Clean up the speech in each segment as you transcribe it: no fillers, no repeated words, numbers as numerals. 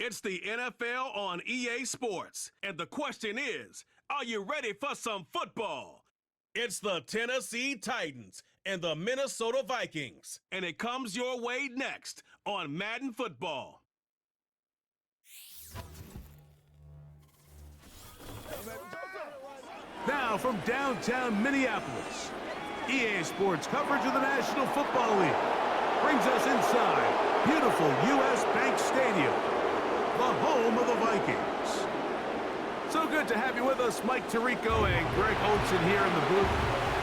It's the NFL on EA Sports, and the question is, are you ready for some football? It's the Tennessee Titans and the Minnesota Vikings, and it comes your way next on Madden Football. Now from downtown Minneapolis, EA Sports coverage of the National Football League brings us inside beautiful U.S. Bank Stadium, the home of the Vikings. So good to have you with us, Mike Tirico and Greg Olson here in the booth.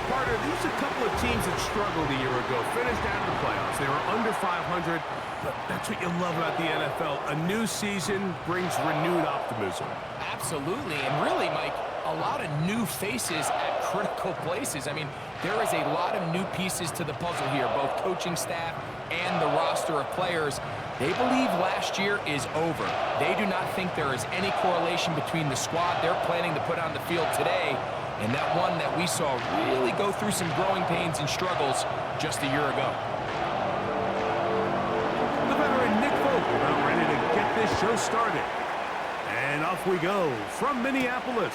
Carter, these are a couple of teams that struggled a year ago, finished out of the playoffs. They were under 500, but that's what you love about the NFL. A new season brings renewed optimism. Absolutely, and really, Mike, a lot of new faces at critical places. I mean, there is a lot of new pieces to the puzzle here, both coaching staff and the roster of players. They believe last year is over. They do not think there is any correlation between the squad they're planning to put on the field today and that one that we saw really go through some growing pains and struggles just a year ago. The veteran Nick Vogel now ready to get this show started. And off we go from Minneapolis.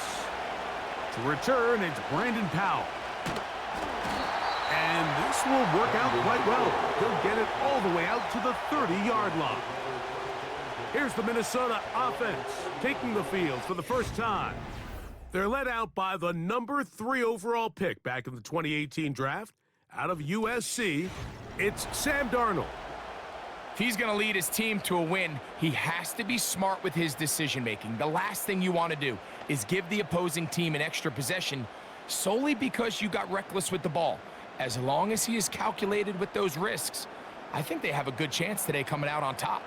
To return, it's Brandon Powell. And this will work out quite well. He'll get it all the way out to the 30-yard line. Here's the Minnesota offense taking the field for the first time. They're led out by the number 3 overall pick back in the 2018 draft. Out of USC, it's Sam Darnold. If he's going to lead his team to a win, he has to be smart with his decision-making. The last thing you want to do is give the opposing team an extra possession solely because you got reckless with the ball. As long as he is calculated with those risks, I think they have a good chance today coming out on top.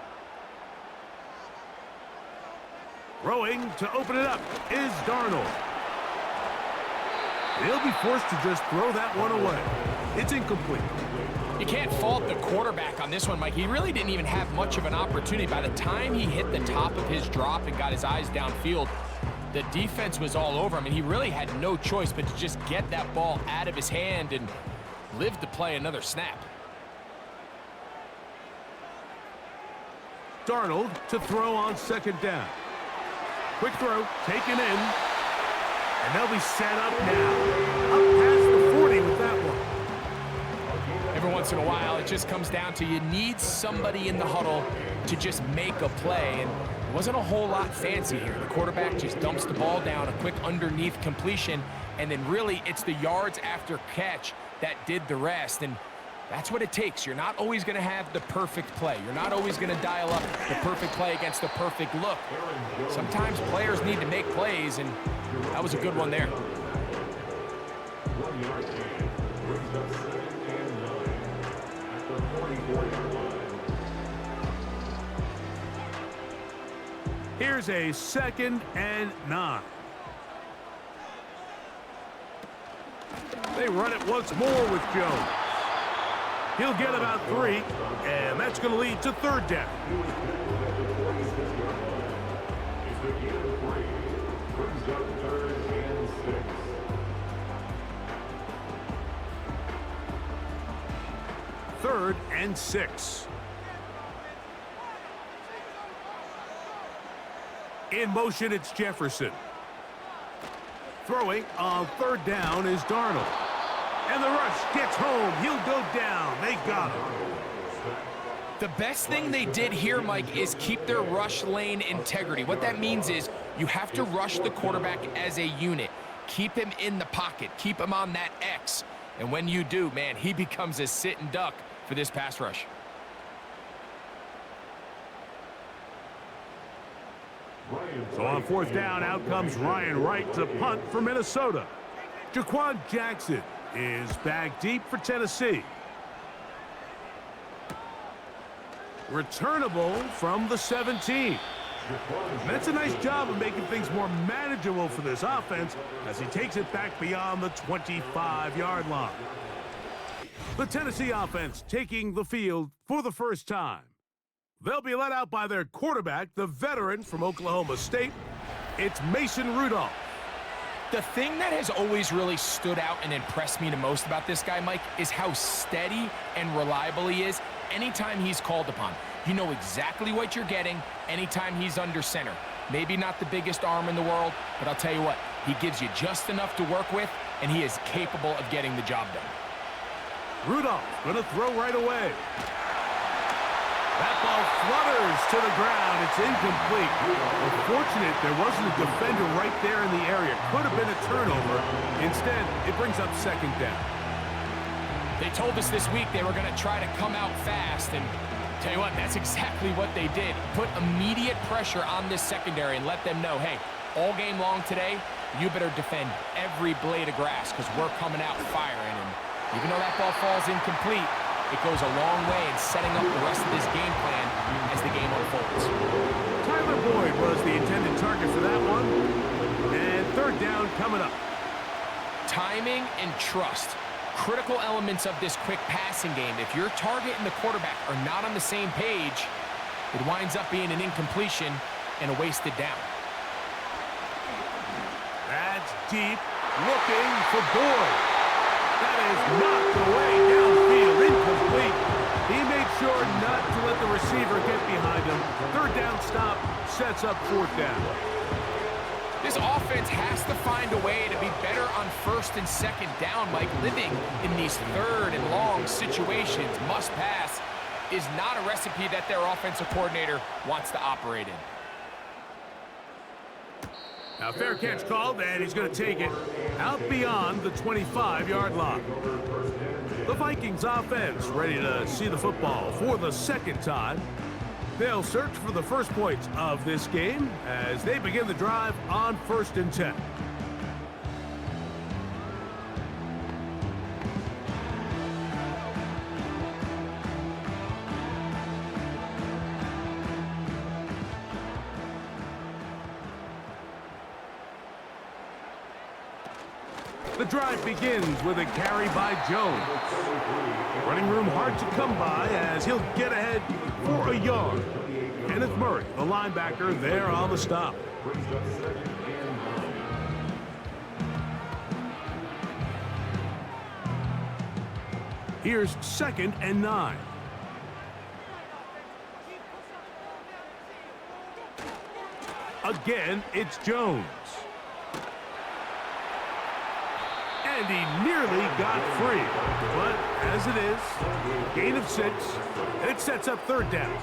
Throwing to open it up is Darnold. He'll be forced to just throw that one away. It's incomplete. You can't fault the quarterback on this one, Mike. He really didn't even have much of an opportunity. By the time he hit the top of his drop and got his eyes downfield, the defense was all over him, and he really had no choice but to just get that ball out of his hand and live to play another snap. Darnold to throw on second down. Quick throw, taken in, and they'll be set up now. Up past the 40 with that one. Every once in a while, it just comes down to you need somebody in the huddle to just make a play, and it wasn't a whole lot fancy here. The quarterback just dumps the ball down, a quick underneath completion, and then really it's the yards after catch that did the rest, and that's what it takes. You're not always going to have the perfect play. You're not always going to dial up the perfect play against the perfect look. Sometimes players need to make plays, and that was a good one there. Here's a 2nd and 9. They run it once more with Jones. He'll get about 3, and that's going to lead to 3rd down. Third and 6. In motion, it's Jefferson. Throwing on 3rd down is Darnold. And the rush gets home. He'll go down. They got him. The best thing they did here, Mike, is keep their rush lane integrity. What that means is you have to rush the quarterback as a unit. Keep him in the pocket. Keep him on that X. And when you do, man, he becomes a sitting duck for this pass rush. So on 4th down, out comes Ryan Wright to punt for Minnesota. Jaquan Jackson is back deep for Tennessee. Returnable from the 17. That's a nice job of making things more manageable for this offense as he takes it back beyond the 25-yard line. The Tennessee offense taking the field for the first time. They'll be led out by their quarterback, the veteran from Oklahoma State. It's Mason Rudolph. The thing that has always really stood out and impressed me the most about this guy, Mike, is how steady and reliable he is anytime he's called upon. You know exactly what you're getting anytime he's under center. Maybe not the biggest arm in the world, but I'll tell you what, he gives you just enough to work with, and he is capable of getting the job done. Rudolph going to throw right away. That ball flutters to the ground. It's incomplete. Unfortunate there wasn't a defender right there in the area. Could have been a turnover. Instead, it brings up second down. They told us this week they were going to try to come out fast, and tell you what, that's exactly what they did. Put immediate pressure on this secondary and let them know, hey, all game long today, you better defend every blade of grass because we're coming out firing. And even though that ball falls incomplete, it goes a long way in setting up the rest of this game plan as the game unfolds. Tyler Boyd was the intended target for that one. And third down coming up. Timing and trust. Critical elements of this quick passing game. If your target and the quarterback are not on the same page, it winds up being an incompletion and a wasted down. That's deep, looking for Boyd. That is knocked away downfield, incomplete. He made sure not to let the receiver get behind him. Third down stop sets up fourth down. This offense has to find a way to be better on first and second down, Mike. Living in these third and long situations, must pass, is not a recipe that their offensive coordinator wants to operate in. Now fair catch called, and he's going to take it out beyond the 25-yard line. The Vikings offense ready to see the football for the second time. They'll search for the first points of this game as they begin the drive on 1st and 10. The drive begins with a carry by Jones. Running room hard to come by as he'll get ahead for a yard. Kenneth Murray, the linebacker, there on the stop. Here's 2nd and 9. Again, it's Jones. And he nearly got free. But as it is, gain of 6, and it sets up third down.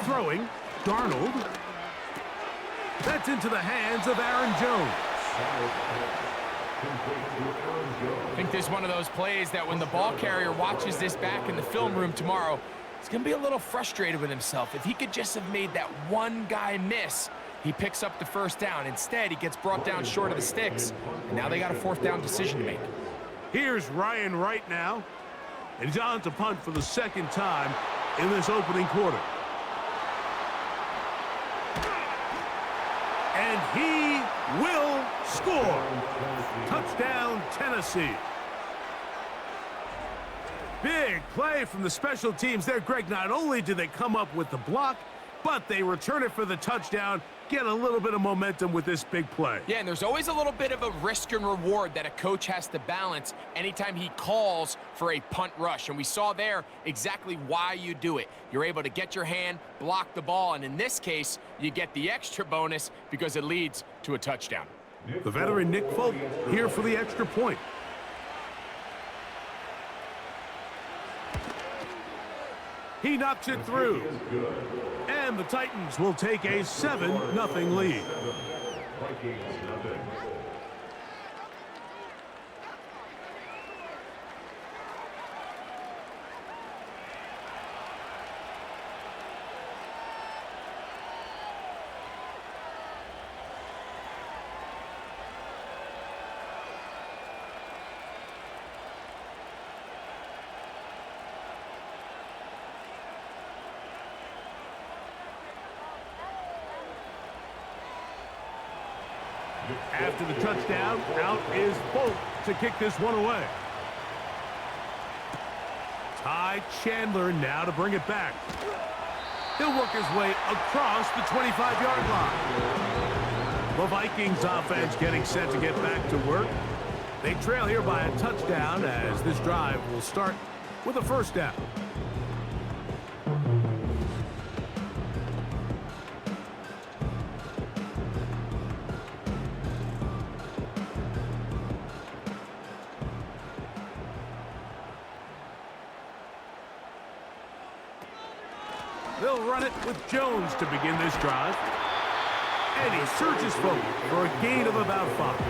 Throwing, Darnold. That's into the hands of Aaron Jones. I think this is one of those plays that when the ball carrier watches this back in the film room tomorrow, he's going to be a little frustrated with himself. If he could just have made that one guy miss, he picks up the first down. Instead, he gets brought down short of the sticks, and now they got a 4th down decision to make. Here's Ryan Wright now, and he's on to punt for the second time in this opening quarter. And he will score. Touchdown, Tennessee. Big play from the special teams there, Greg. Not only did they come up with the block, but they return it for the touchdown, get a little bit of momentum with this big play. Yeah, and there's always a little bit of a risk and reward that a coach has to balance anytime he calls for a punt rush. And we saw there exactly why you do it. You're able to get your hand, block the ball, and in this case, you get the extra bonus because it leads to a touchdown. The veteran Nick Folk here for the extra point. He knocks it through. And the Titans will take a 7-0 lead. After the touchdown, out is Bolt to kick this one away. Ty Chandler now to bring it back. He'll work his way across the 25-yard line. The Vikings offense getting set to get back to work. They trail here by a touchdown as this drive will start with a first down. They'll run it with Jones to begin this drive. And he searches forward for a gain of about 5.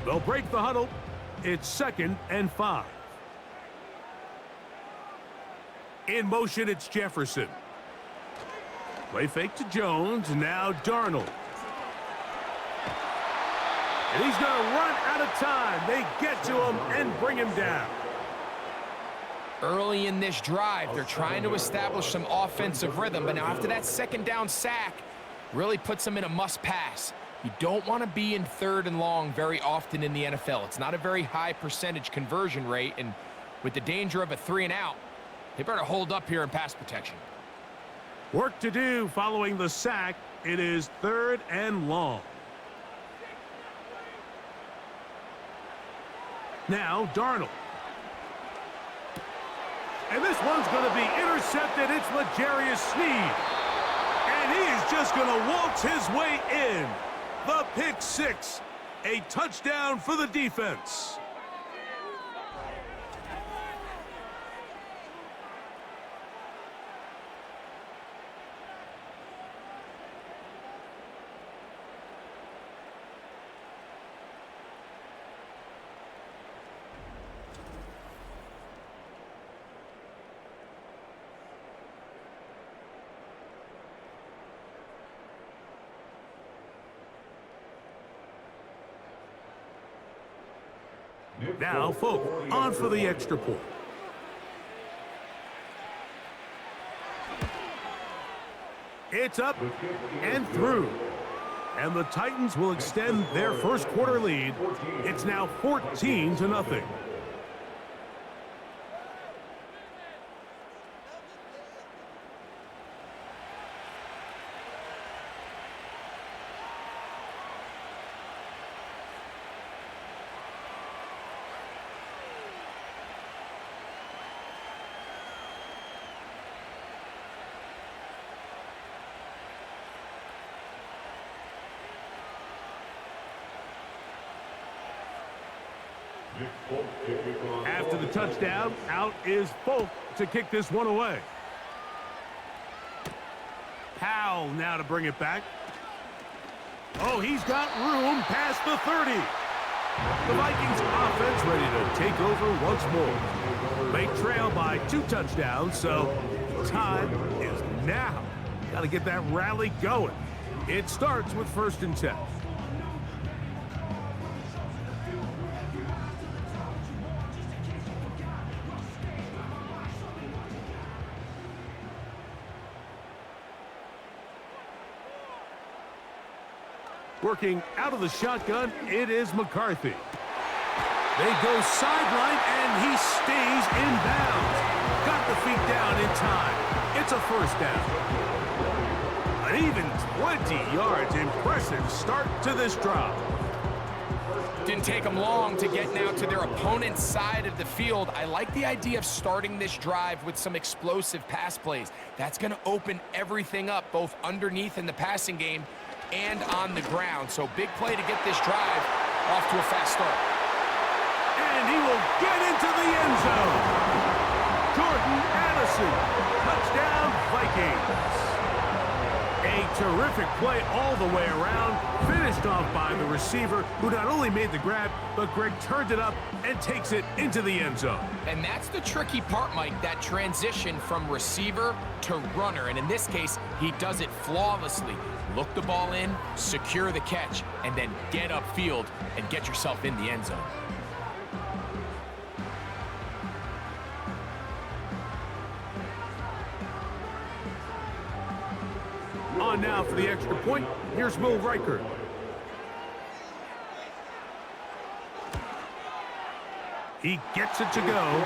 They'll break the huddle. It's 2nd and 5. In motion, it's Jefferson. Play fake to Jones, now Darnold. And he's going to run out of time. They get to him and bring him down. Early in this drive, they're trying to establish some offensive rhythm, but now after that second down sack, really puts them in a must-pass. You don't want to be in 3rd and long very often in the NFL. It's not a very high percentage conversion rate, and with the danger of a 3-and-out, they better hold up here in pass protection. Work to do following the sack. It is 3rd and long. Now Darnold. And this one's going to be intercepted. It's L'Jarius Sneed. And he is just going to waltz his way in. The pick 6. A touchdown for the defense. Now, Folk on for the extra point. It's up and through. And the Titans will extend their first quarter lead. It's now 14-0. After the touchdown, out is Folk to kick this one away. Powell now to bring it back. Oh, he's got room past the 30. The Vikings offense ready to take over once more. They trail by 2 touchdowns, so time is now. Got to get that rally going. It starts with 1st and 10. Working out of the shotgun, it is McCarthy. They go sideline, and he stays in bounds. Got the feet down in time. It's a first down. An even 20 yards. Impressive start to this drive. Didn't take them long to get now to their opponent's side of the field. I like the idea of starting this drive with some explosive pass plays. That's going to open everything up, both underneath in the passing game and on the ground. So big play to get this drive off to a fast start. And he will get into the end zone. Jordan Addison, touchdown Vikings. A terrific play all the way around, finished off by the receiver, who not only made the grab, but Greg turned it up and takes it into the end zone. And that's the tricky part, Mike, that transition from receiver to runner. And in this case, he does it flawlessly. Look the ball in, secure the catch, and then get upfield and get yourself in the end zone. On run now for the extra point. Here's Will Riker. He gets it to go.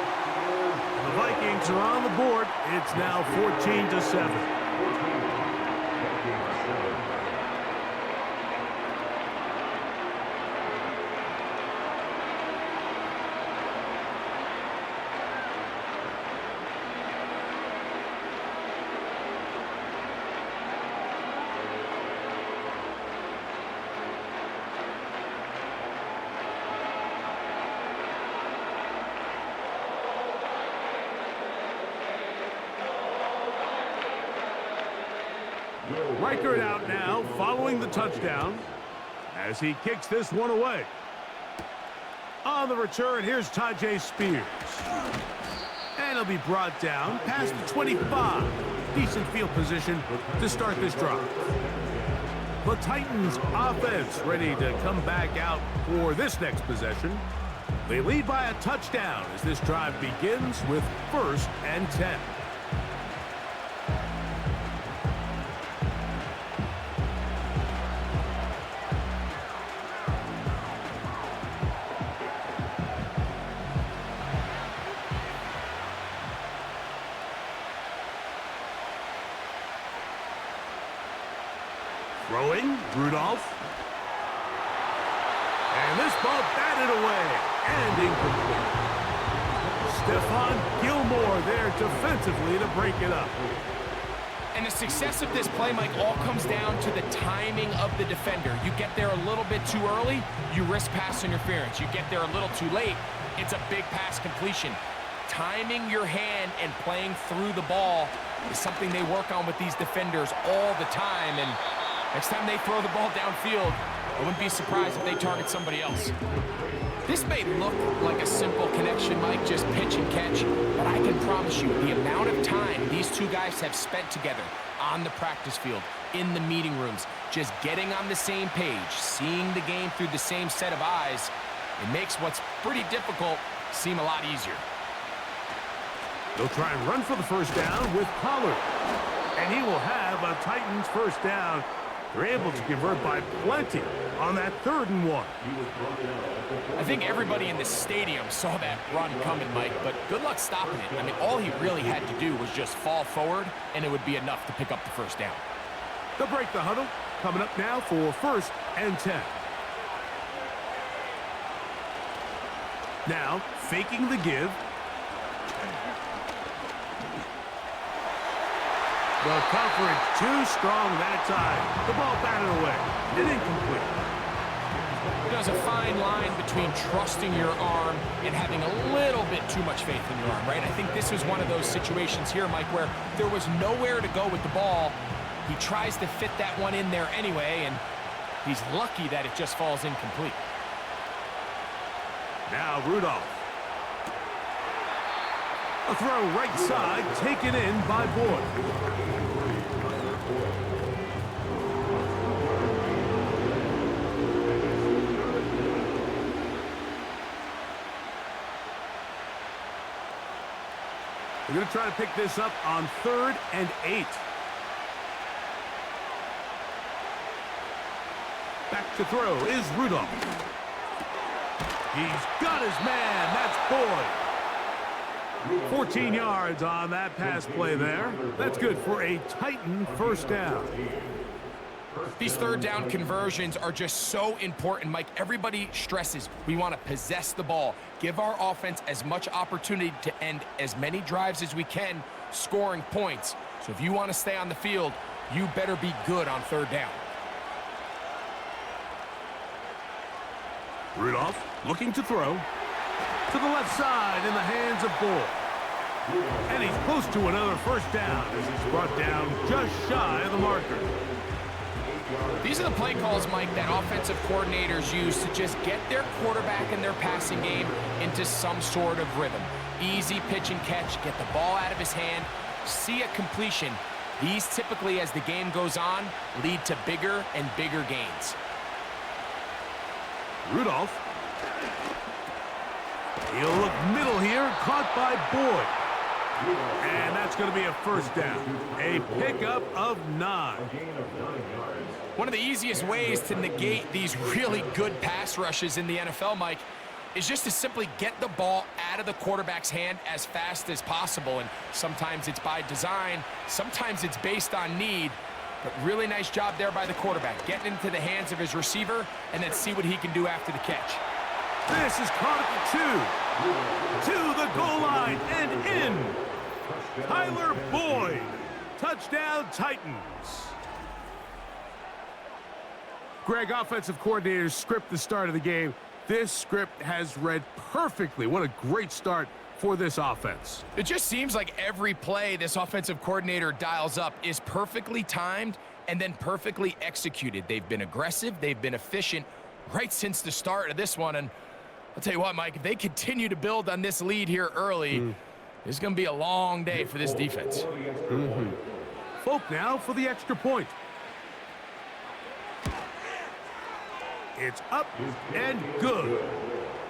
The Vikings are on the board. It's now 14-7. Riker out now, following the touchdown, as he kicks this one away. On the return, here's Tajay Spears. And he'll be brought down past the 25. Decent field position to start this drive. The Titans offense ready to come back out for this next possession. They lead by a touchdown as this drive begins with 1st and 10. Throwing, Rudolph. And this ball batted away and incomplete. Stephon Gilmore there defensively to break it up. And the success of this play, Mike, all comes down to the timing of the defender. You get there a little bit too early, you risk pass interference. You get there a little too late, it's a big pass completion. Timing your hand and playing through the ball is something they work on with these defenders all the time. And next time they throw the ball downfield, I wouldn't be surprised if they target somebody else. This may look like a simple connection, Mike, just pitch and catch, but I can promise you the amount of time these two guys have spent together on the practice field, in the meeting rooms, just getting on the same page, seeing the game through the same set of eyes, it makes what's pretty difficult seem a lot easier. They'll try and run for the first down with Pollard. And he will have a Titans first down. They're able to convert by plenty on that 3rd and 1. I think everybody in the stadium saw that run coming, Mike, but good luck stopping it. I mean, all he really had to do was just fall forward, and it would be enough to pick up the first down. They'll break the huddle. Coming up now for 1st and 10. Now, faking the give. The coverage too strong that time. The ball batted away and incomplete. There's a fine line between trusting your arm and having a little bit too much faith in your arm, right? I think this was one of those situations here, Mike, where there was nowhere to go with the ball. He tries to fit that one in there anyway, and he's lucky that it just falls incomplete. Now Rudolph. A throw right side, taken in by Boyd. We're going to try to pick this up on 3rd and 8. Back to throw is Rudolph. He's got his man. That's Boyd. 14 yards on that pass play there. That's good for a Titan first down. These 3rd down conversions are just so important, Mike. Everybody stresses we want to possess the ball, give our offense as much opportunity to end as many drives as we can, scoring points. So if you want to stay on the field, you better be good on 3rd down. Rudolph looking to throw. To the left side in the hands of Boyd. And he's close to another first down as he's brought down just shy of the marker. These are the play calls, Mike, that offensive coordinators use to just get their quarterback and their passing game into some sort of rhythm. Easy pitch and catch, get the ball out of his hand, see a completion. These typically, as the game goes on, lead to bigger and bigger gains. Rudolph. He'll look middle here, caught by Boyd. And that's going to be a first down. A pickup of 9. One of the easiest ways to negate these really good pass rushes in the NFL, Mike, is just to simply get the ball out of the quarterback's hand as fast as possible. And sometimes it's by design, sometimes it's based on need. But really nice job there by the quarterback, getting into the hands of his receiver and then see what he can do after the catch. This is Chronicle 2. To the goal line and in. Tyler Boyd. Touchdown, Titans. Greg, offensive coordinator's script the start of the game. This script has read perfectly. What a great start for this offense. It just seems like every play this offensive coordinator dials up is perfectly timed and then perfectly executed. They've been aggressive, they've been efficient right since the start of this one. And I'll tell you what, Mike, if they continue to build on this lead here early, it's going to be a long day for this defense. Folk now for the extra point. It's up and good.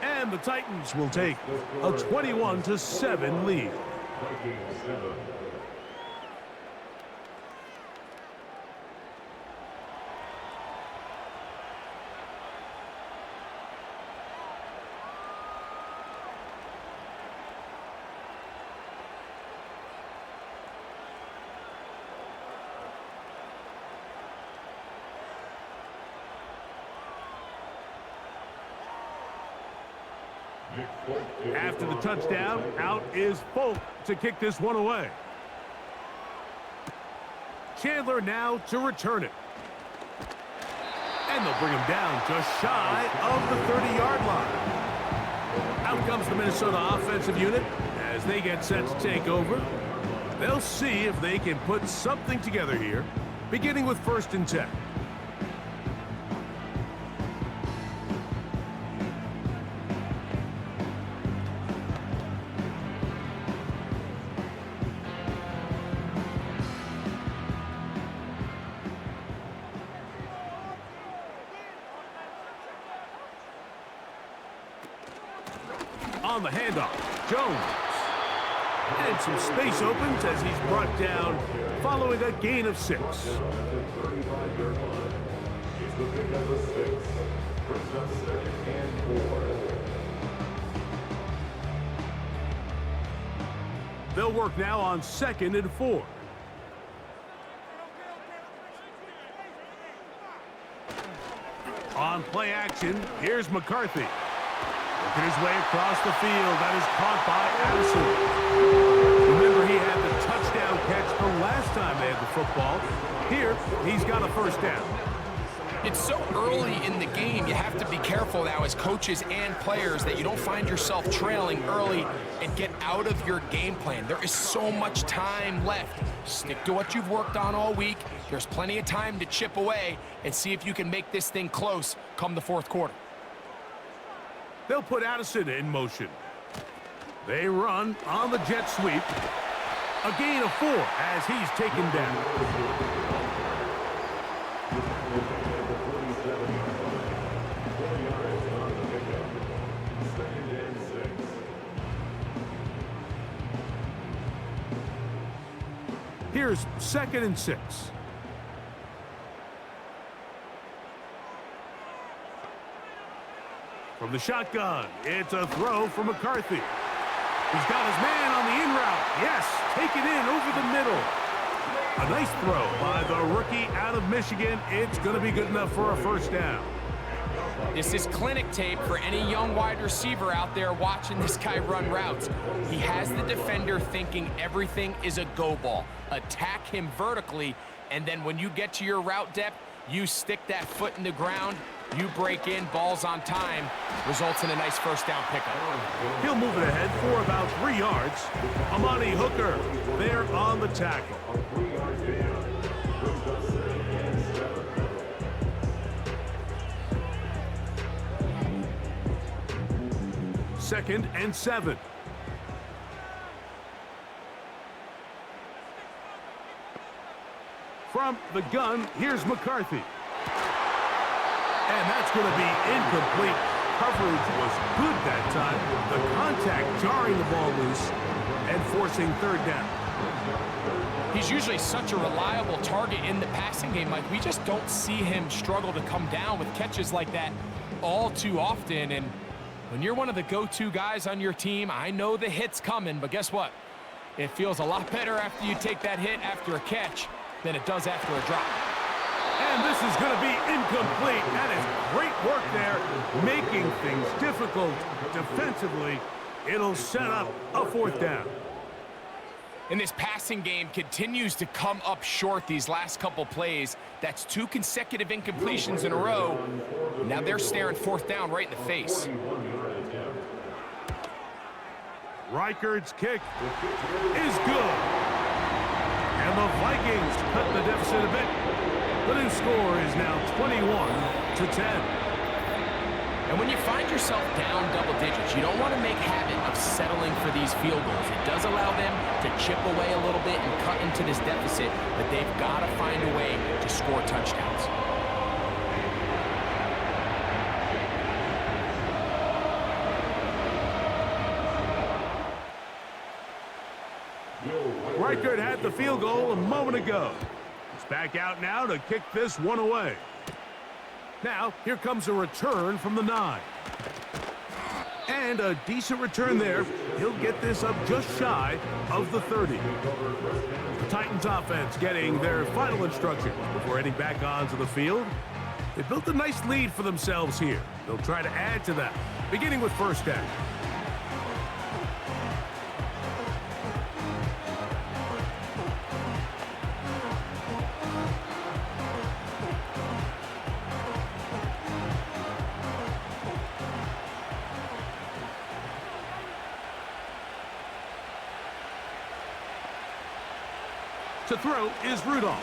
And the Titans will take a 21-7 lead. After the touchdown, out is Folk to kick this one away. Chandler now to return it. And they'll bring him down just shy of the 30-yard line. Out comes the Minnesota offensive unit as they get set to take over. They'll see if they can put something together here, beginning with 1st and 10. On the handoff, Jones. And some space opens as he's brought down following a gain of 6. They'll work now on 2nd and 4. On play action, here's McCarthy. Working his way across the field. That is caught by Addison. Remember, he had the touchdown catch the last time they had the football. Here, he's got a first down. It's so early in the game, you have to be careful now as coaches and players that you don't find yourself trailing early and get out of your game plan. There is so much time left. Stick to what you've worked on all week. There's plenty of time to chip away and see if you can make this thing close come the 4th quarter. They'll put Addison in motion. They run on the jet sweep. A gain of 4 as he's taken down. Here's 2nd and 6. From the shotgun, it's a throw for McCarthy. He's got his man on the in route. Yes, take it in over the middle. A nice throw by the rookie out of Michigan. It's going to be good enough for a first down. This is clinic tape for any young wide receiver out there watching this guy run routes. He has the defender thinking everything is a go ball. Attack him vertically, and then when you get to your route depth, you stick that foot in the ground, you break in, balls on time, results in a nice first down pickup. He'll move it ahead for about 3 yards. Amani Hooker there on the tackle. Second and 7. From the gun, here's McCarthy. And that's going to be incomplete. coverage was good that time. The contact jarring the ball loose and forcing third down. He's usually such a reliable target in the passing game, Mike. We just don't see him struggle to come down with catches like that all too often. And when you're one of the go-to guys on your team, I know the hit's coming, but guess what? It feels a lot better after you take that hit after a catch than it does after a drop. And this is going to be incomplete. That is great work there, making things difficult defensively. It'll set up a fourth down. And this passing game continues to come up short these last couple plays. That's 2 consecutive incompletions in a row. Now they're staring fourth down right in the face. Reichard's kick is good. And the Vikings cut the deficit a bit. The new score is now 21-10. And when you find yourself down double digits, you don't want to make habit of settling for these field goals. It does allow them to chip away a little bit and cut into this deficit, but they've got to find a way to score touchdowns. Reichard had the field goal a moment ago. He's back out now to kick this one away. Now, here comes a return from the 9. And a decent return there. He'll get this up just shy of the 30. The Titans offense getting their final instructions before heading back onto the field. They built a nice lead for themselves here. They'll try to add to that, beginning with first down. To throw is Rudolph.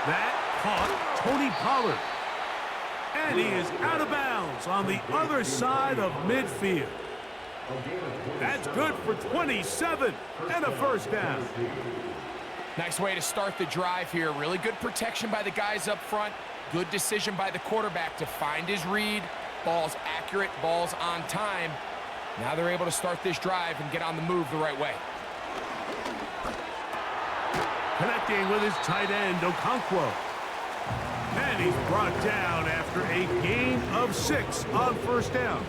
That caught Tony Pollard. And he is out of bounds on the other side of midfield. That's good for 27 and a first down. Nice way to start the drive here. Really good protection by the guys up front. Good decision by the quarterback to find his read. Ball's accurate, ball's on time. Now they're able to start this drive and get on the move the right way. Connecting with his tight end, Okonkwo. And he's brought down after a gain of 6 on first down.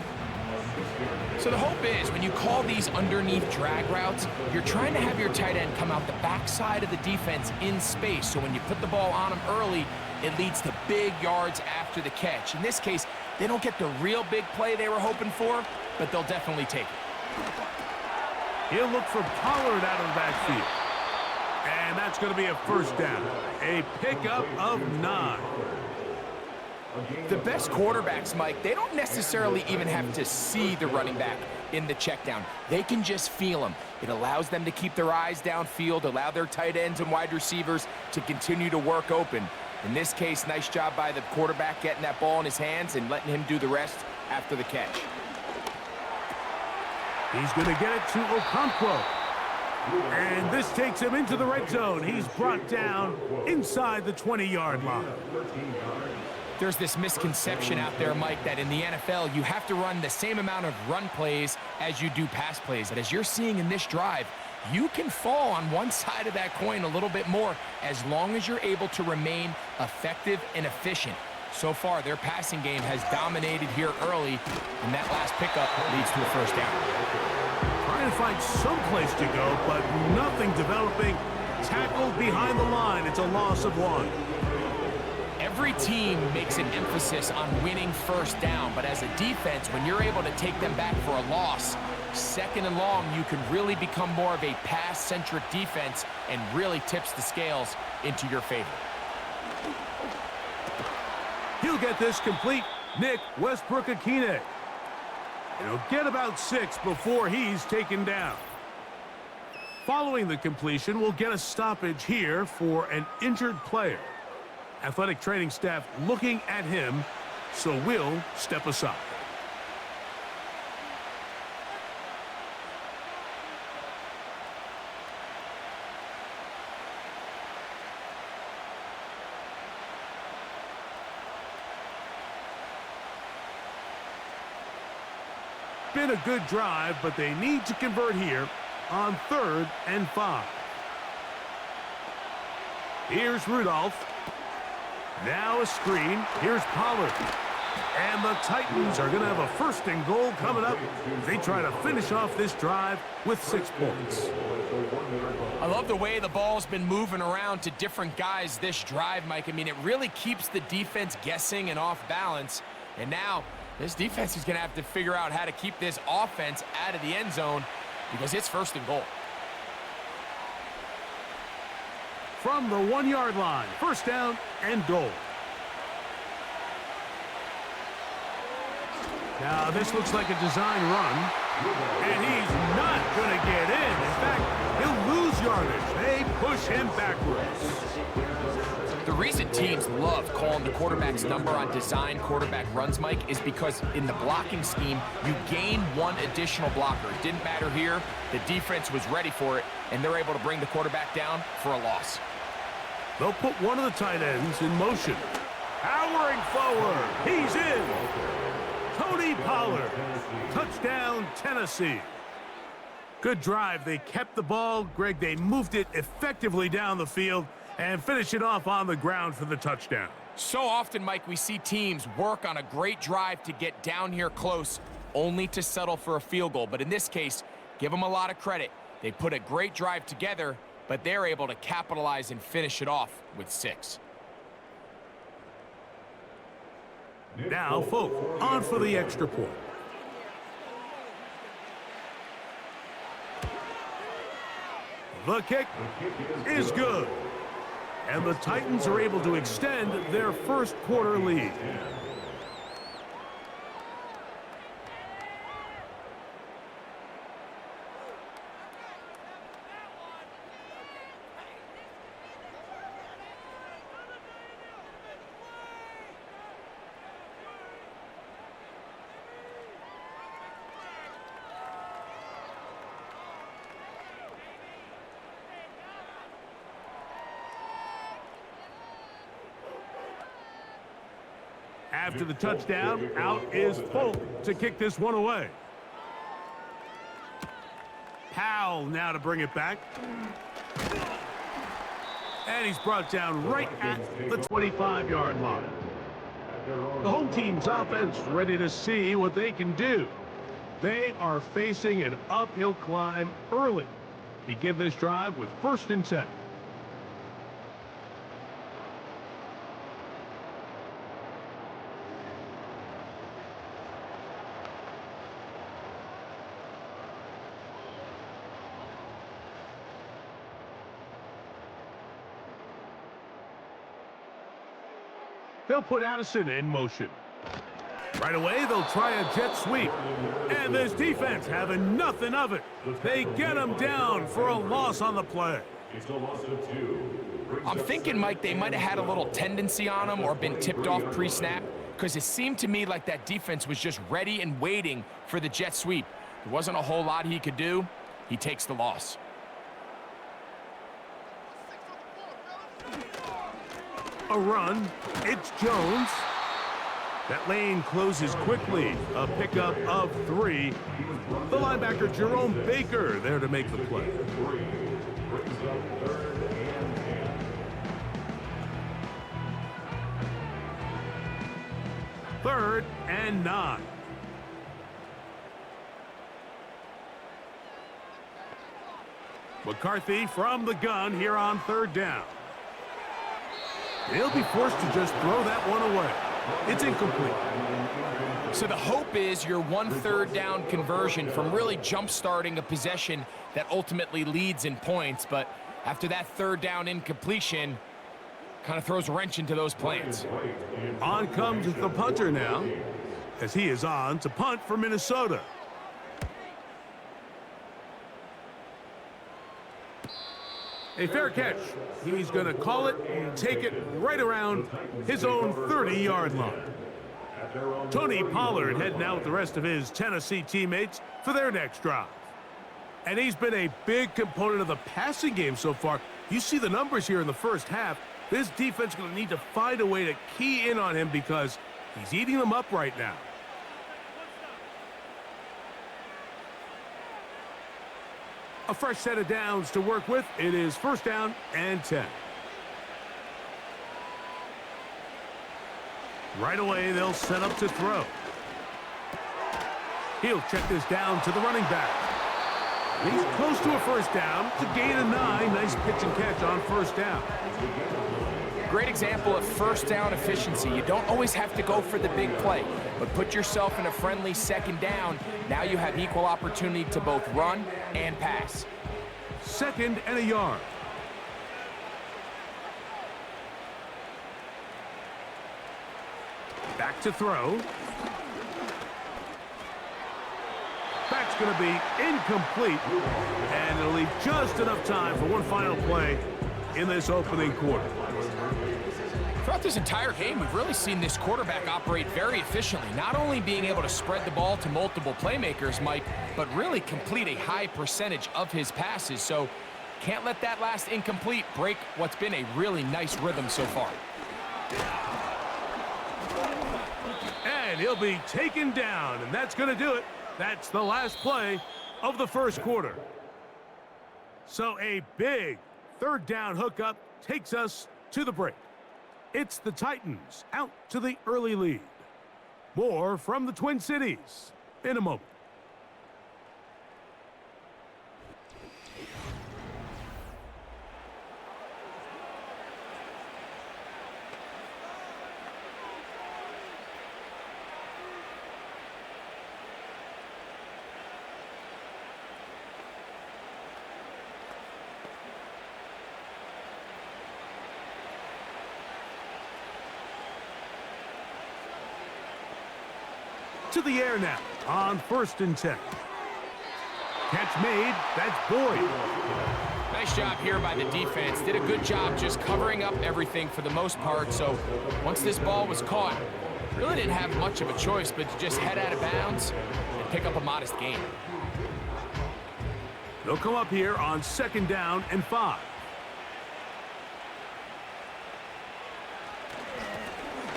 So the hope is when you call these underneath drag routes, you're trying to have your tight end come out the backside of the defense in space. So when you put the ball on him early, it leads to big yards after the catch. In this case, they don't get the real big play they were hoping for, but they'll definitely take it. He'll look for Pollard out of the backfield. And that's going to be a first down. A pickup of 9. The best quarterbacks, Mike, they don't necessarily even have to see the running back in the check down. They can just feel him. It allows them to keep their eyes downfield, allow their tight ends and wide receivers to continue to work open. In this case, nice job by the quarterback getting that ball in his hands and letting him do the rest after the catch. He's going to get it to Okonkwo. And this takes him into the red zone. He's brought down inside the 20-yard line. There's this misconception out there, Mike, that in the NFL, you have to run the same amount of run plays as you do pass plays. And as you're seeing in this drive, you can fall on one side of that coin a little bit more as long as you're able to remain effective and efficient. So far, their passing game has dominated here early, and that last pickup leads to a first down. Trying to find some place to go, but nothing developing. Tackled behind the line. It's a loss of 1. Every team makes an emphasis on winning first down, but as a defense, when you're able to take them back for a loss, second and long, you can really become more of a pass-centric defense and really tips the scales into your favor. He'll get this complete. Nick Westbrook-Akine. He'll get about 6 before he's taken down. Following the completion, we'll get a stoppage here for an injured player. Athletic training staff looking at him, so we'll step aside. been a good drive, but they need to convert here on 3rd and 5. Here's Rudolph. Now a screen. Here's Pollard. And the Titans are going to have a 1st and goal coming up. They try to finish off this drive with 6 points. I love the way the ball's been moving around to different guys this drive, Mike. I mean, it really keeps the defense guessing and off balance. And now this defense is going to have to figure out how to keep this offense out of the end zone because it's 1st and goal. From the 1-yard line, 1st down and goal. Now this looks like a design run, and he's not going to get in. In fact, he'll lose yardage. They push him backwards. The reason teams love calling the quarterback's number on design quarterback runs, Mike, is because in the blocking scheme, you gain 1 additional blocker. It didn't matter here. The defense was ready for it, and they're able to bring the quarterback down for a loss. They'll put one of the tight ends in motion. Powering forward. He's in. Tony Pollard. Touchdown, Tennessee. Good drive. They kept the ball. Greg, they moved it effectively down the field and finish it off on the ground for the touchdown. So often, Mike, we see teams work on a great drive to get down here close, only to settle for a field goal. But in this case, give them a lot of credit. They put a great drive together, but they're able to capitalize and finish it off with 6. Now, Folk, on for the extra point. The kick is good. And the Titans are able to extend their 1st quarter lead. After the touchdown, out is Folk to kick this one away. Powell now to bring it back. And he's brought down right at the 25-yard line. The home team's offense ready to see what they can do. They are facing an uphill climb early. Begin this drive with 1st and 10. They'll put Addison in motion. Right away, they'll try a jet sweep. And this defense having nothing of it. They get him down for a loss on the play. I'm thinking, Mike, they might have had a little tendency on him or been tipped off pre-snap, because it seemed to me like that defense was just ready and waiting for the jet sweep. There wasn't a whole lot he could do. He takes the loss. A run. It's Jones. That lane closes quickly. A pickup of 3. The linebacker, Jerome Baker, there to make the play. Third and 9. McCarthy from the gun here on 3rd down. They'll be forced to just throw that one away. It's incomplete. So the hope is your 1 3rd down conversion from really jump-starting a possession that ultimately leads in points. But after that 3rd down incompletion, kind of throws a wrench into those plans. On comes the punter now, as he is on to punt for Minnesota. A fair catch. He's going to call it and take it right around his own 30-yard line. Tony Pollard heading out with the rest of his Tennessee teammates for their next drive. And he's been a big component of the passing game so far. You see the numbers here in the first half. This defense is going to need to find a way to key in on him because he's eating them up right now. A fresh set of downs to work with. It is first down and 10. Right away, they'll set up to throw. He'll check this down to the running back. He's close to a first down. It's a gain of 9. Nice pitch and catch on first down. Great example of first down efficiency. You don't always have to go for the big play, but put yourself in a friendly second down. Now you have equal opportunity to both run and pass. Second and a yard. Back to throw. That's going to be incomplete, and it'll leave just enough time for one final play in this opening quarter. Throughout this entire game, we've really seen this quarterback operate very efficiently, not only being able to spread the ball to multiple playmakers, Mike, but really complete a high percentage of his passes. So can't let that last incomplete break what's been a really nice rhythm so far. And he'll be taken down, and that's going to do it. That's the last play of the first quarter. So a big third down hookup takes us to the break. It's the Titans out to the early lead. More from the Twin Cities in a moment. To the air now on first and 10. Catch made. That's Boyd. Nice job here by the defense. Did a good job just covering up everything for the most part. So once this ball was caught, really didn't have much of a choice but to just head out of bounds and pick up a modest gain. They'll come up here on second down and 5.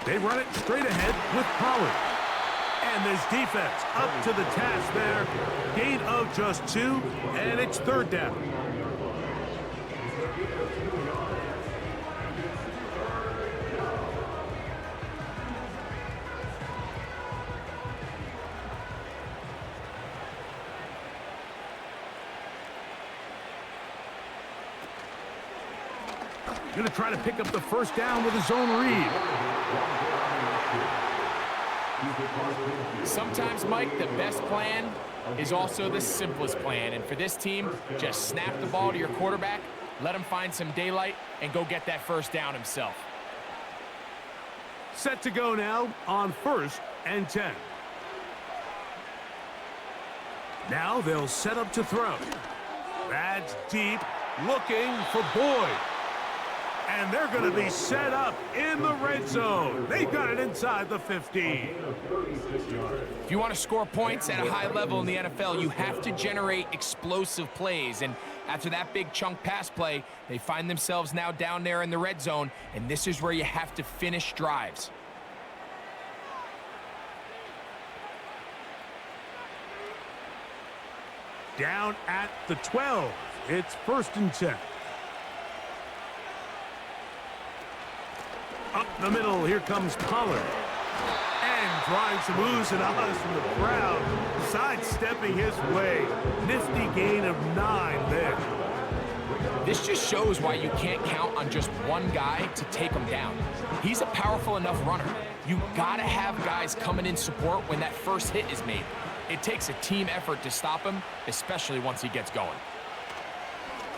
They run it straight ahead with Pollard. And this defense up to the task there. Gain of just 2, and it's third down. Going to try to pick up the first down with a zone read. Sometimes, Mike, the best plan is also the simplest plan. And for this team, just snap the ball to your quarterback, let him find some daylight, and go get that first down himself. Set to go now on first and 10. Now they'll set up to throw. That's deep, looking for Boyd. And they're going to be set up in the red zone. They got it inside the 15. If you want to score points at a high level in the NFL, you have to generate explosive plays. And after that big chunk pass play, they find themselves now down there in the red zone, and this is where you have to finish drives. Down at the 12. It's first and 10. Up the middle, here comes Pollard. And trying some oohs and ahs from the crowd, sidestepping his way. Nifty gain of 9 there. This just shows why you can't count on just one guy to take him down. He's a powerful enough runner. You gotta have guys coming in support when that first hit is made. It takes a team effort to stop him, especially once he gets going.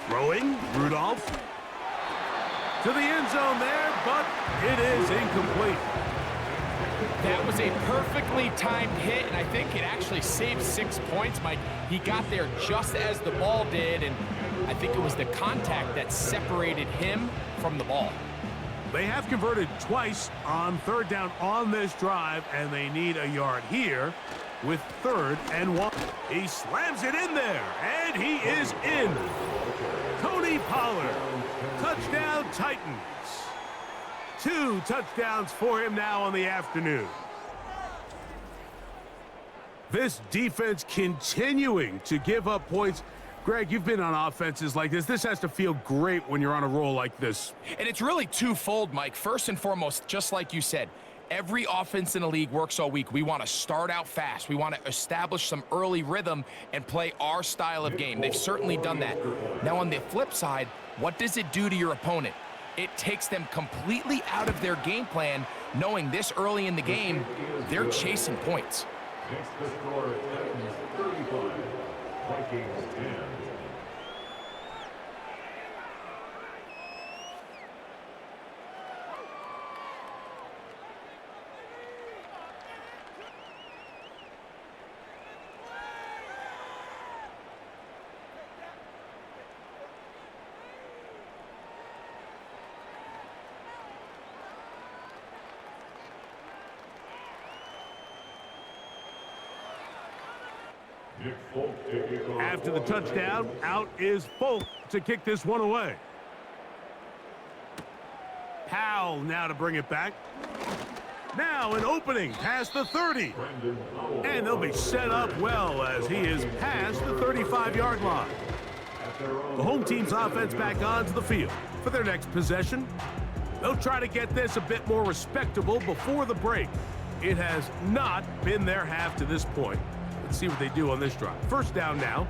Throwing, Rudolph. To the end zone there, but it is incomplete. That was a perfectly timed hit, and I think it actually saved 6 points, Mike. He got there just as the ball did, and I think it was the contact that separated him from the ball. They have converted twice on third down on this drive, and they need a yard here with third and 1. He slams it in there, and he is in. Tony Pollard, touchdown Titans. 2 touchdowns for him now on the afternoon. This defense continuing to give up points Greg, you've been on offenses like this. This has to feel great when you're on a roll like this. And it's really twofold, Mike. First and foremost, just like you said, every offense in the league works all week. We want to start out fast. We want to establish some early rhythm and play our style of game. They've certainly done that. Now, on the flip side, what does it do to your opponent? It takes them completely out of their game plan, knowing this early in the game, they're chasing points. Next to score, Titans 35, Vikings 10. After the touchdown, out is Folk to kick this one away. Powell now to bring it back. Now an opening past the 30. And they'll be set up well as he is past the 35-yard line. The home team's offense back onto the field for their next possession. They'll try to get this a bit more respectable before the break. It has not been their half to this point. Let's see what they do on this drive. First down now.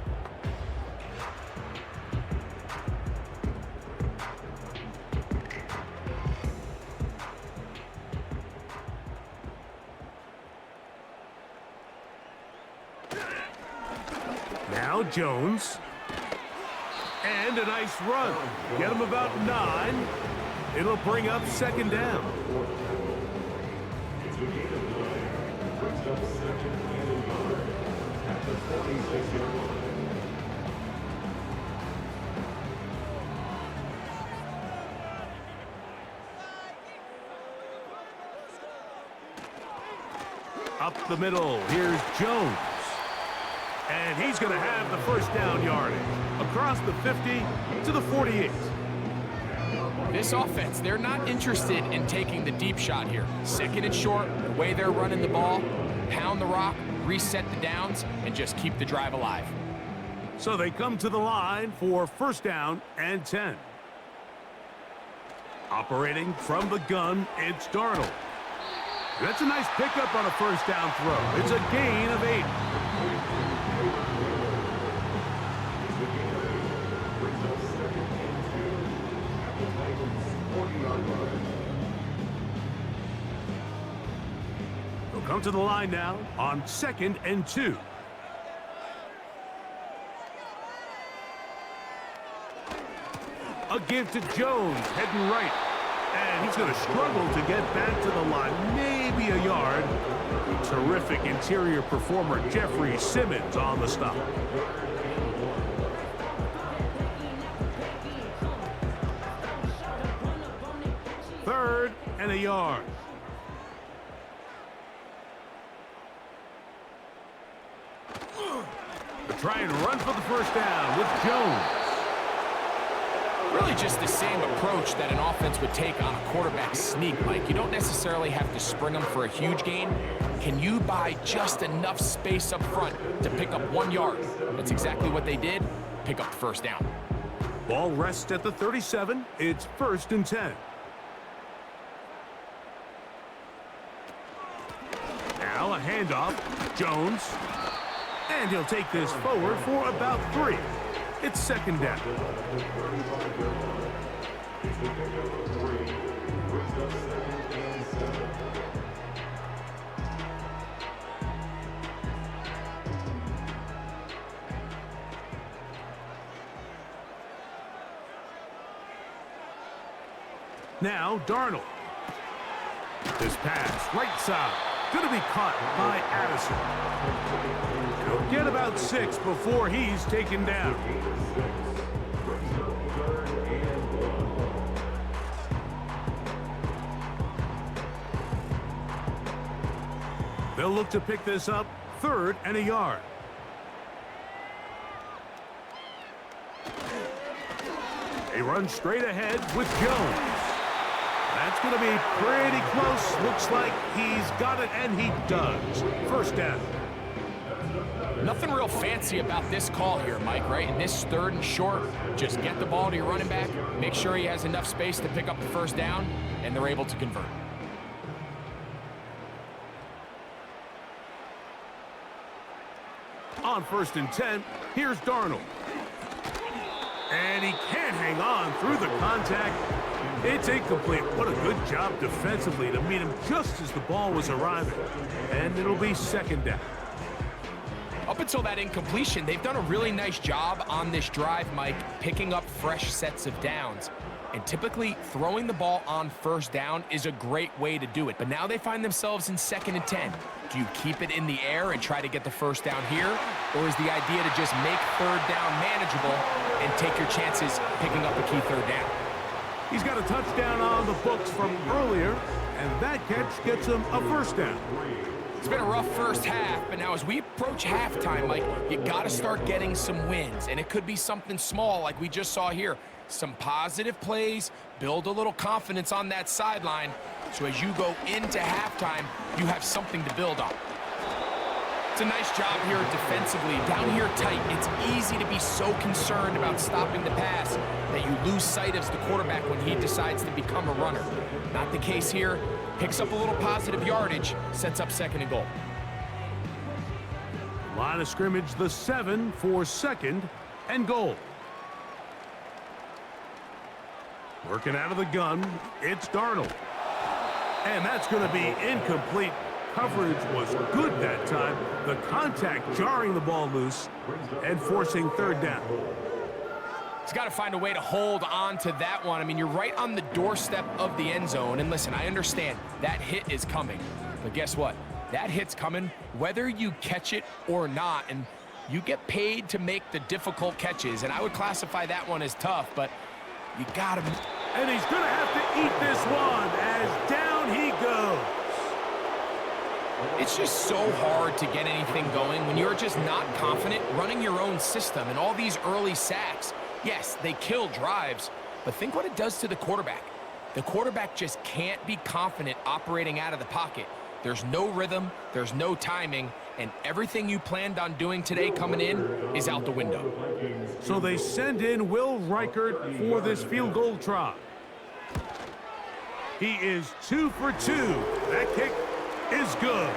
Now Jones. And a nice run. Get him about 9. It'll bring up second down. Up the middle, here's Jones. And he's going to have the first down yardage. Across the 50 to the 48. This offense, they're not interested in taking the deep shot here. Second and short, the way they're running the ball, pound the rock, reset the downs, and just keep the drive alive. So they come to the line for first down and 10. Operating from the gun, it's Darnold. That's a nice pickup on a first down throw. It's a gain of 8. They'll come to the line now on 2nd and 2. A give to Jones, heading right. And he's going to struggle to get back to the line, maybe a yard. Terrific interior performer Jeffrey Simmons on the stop. Third and a yard. They're trying to run for the first down with Jones. Really just the same approach that an offense would take on a quarterback sneak, Mike. You don't necessarily have to spring them for a huge gain. Can you buy just enough space up front to pick up 1 yard? That's exactly what they did. Pick up the first down. Ball rests at the 37. It's 1st and 10. Now a handoff. Jones. And he'll take this forward for about 3. It's second down. Now Darnold. This pass, right side, going to be caught by Addison. He'll get about 6 before he's taken down. They'll look to pick this up, 3rd and a yard. They run straight ahead with Jones. That's going to be pretty close. Looks like he's got it, and he does. First down. Nothing real fancy about this call here, Mike, right? In this 3rd and short, just get the ball to your running back, make sure he has enough space to pick up the first down, and they're able to convert. On 1st and 10, here's Darnold. And he can't hang on through the contact. It's incomplete. What a good job defensively to meet him just as the ball was arriving. And it'll be 2nd down. Up until that incompletion, they've done a really nice job on this drive, Mike, picking up fresh sets of downs. And typically, throwing the ball on 1st down is a great way to do it. But now they find themselves in 2nd and 10. Do you keep it in the air and try to get the first down here? Or is the idea to just make 3rd down manageable and take your chances picking up a key 3rd down? He's got a touchdown on the books from earlier, and that catch gets him a first down. It's been a rough first half, but now as we approach halftime, Mike, you got to start getting some wins. And it could be something small like we just saw here. Some positive plays, build a little confidence on that sideline, so as you go into halftime, you have something to build on. It's a nice job here defensively. Down here tight, it's easy to be so concerned about stopping the pass that you lose sight of the quarterback when he decides to become a runner. Not the case here. Picks up a little positive yardage, sets up 2nd and goal. Line of scrimmage, the 7 for 2nd and goal. Working out of the gun, it's Darnold. And that's going to be incomplete. Coverage was good that time. The contact jarring the ball loose and forcing 3rd down. He's got to find a way to hold on to that one. I mean, you're right on the doorstep of the end zone. And listen, I understand that hit is coming. But guess what? That hit's coming whether you catch it or not. And you get paid to make the difficult catches. And I would classify that one as tough, but you got to... And he's going to have to eat this one as down he goes. It's just so hard to get anything going when you're just not confident running your own system. And all these early sacks, yes, they kill drives, but think what it does to the quarterback. The quarterback just can't be confident operating out of the pocket. There's no rhythm, there's no timing, and everything you planned on doing today coming in is out the window. So they send in Will Reichert for this field goal try. He is 2 for 2. That kick is good.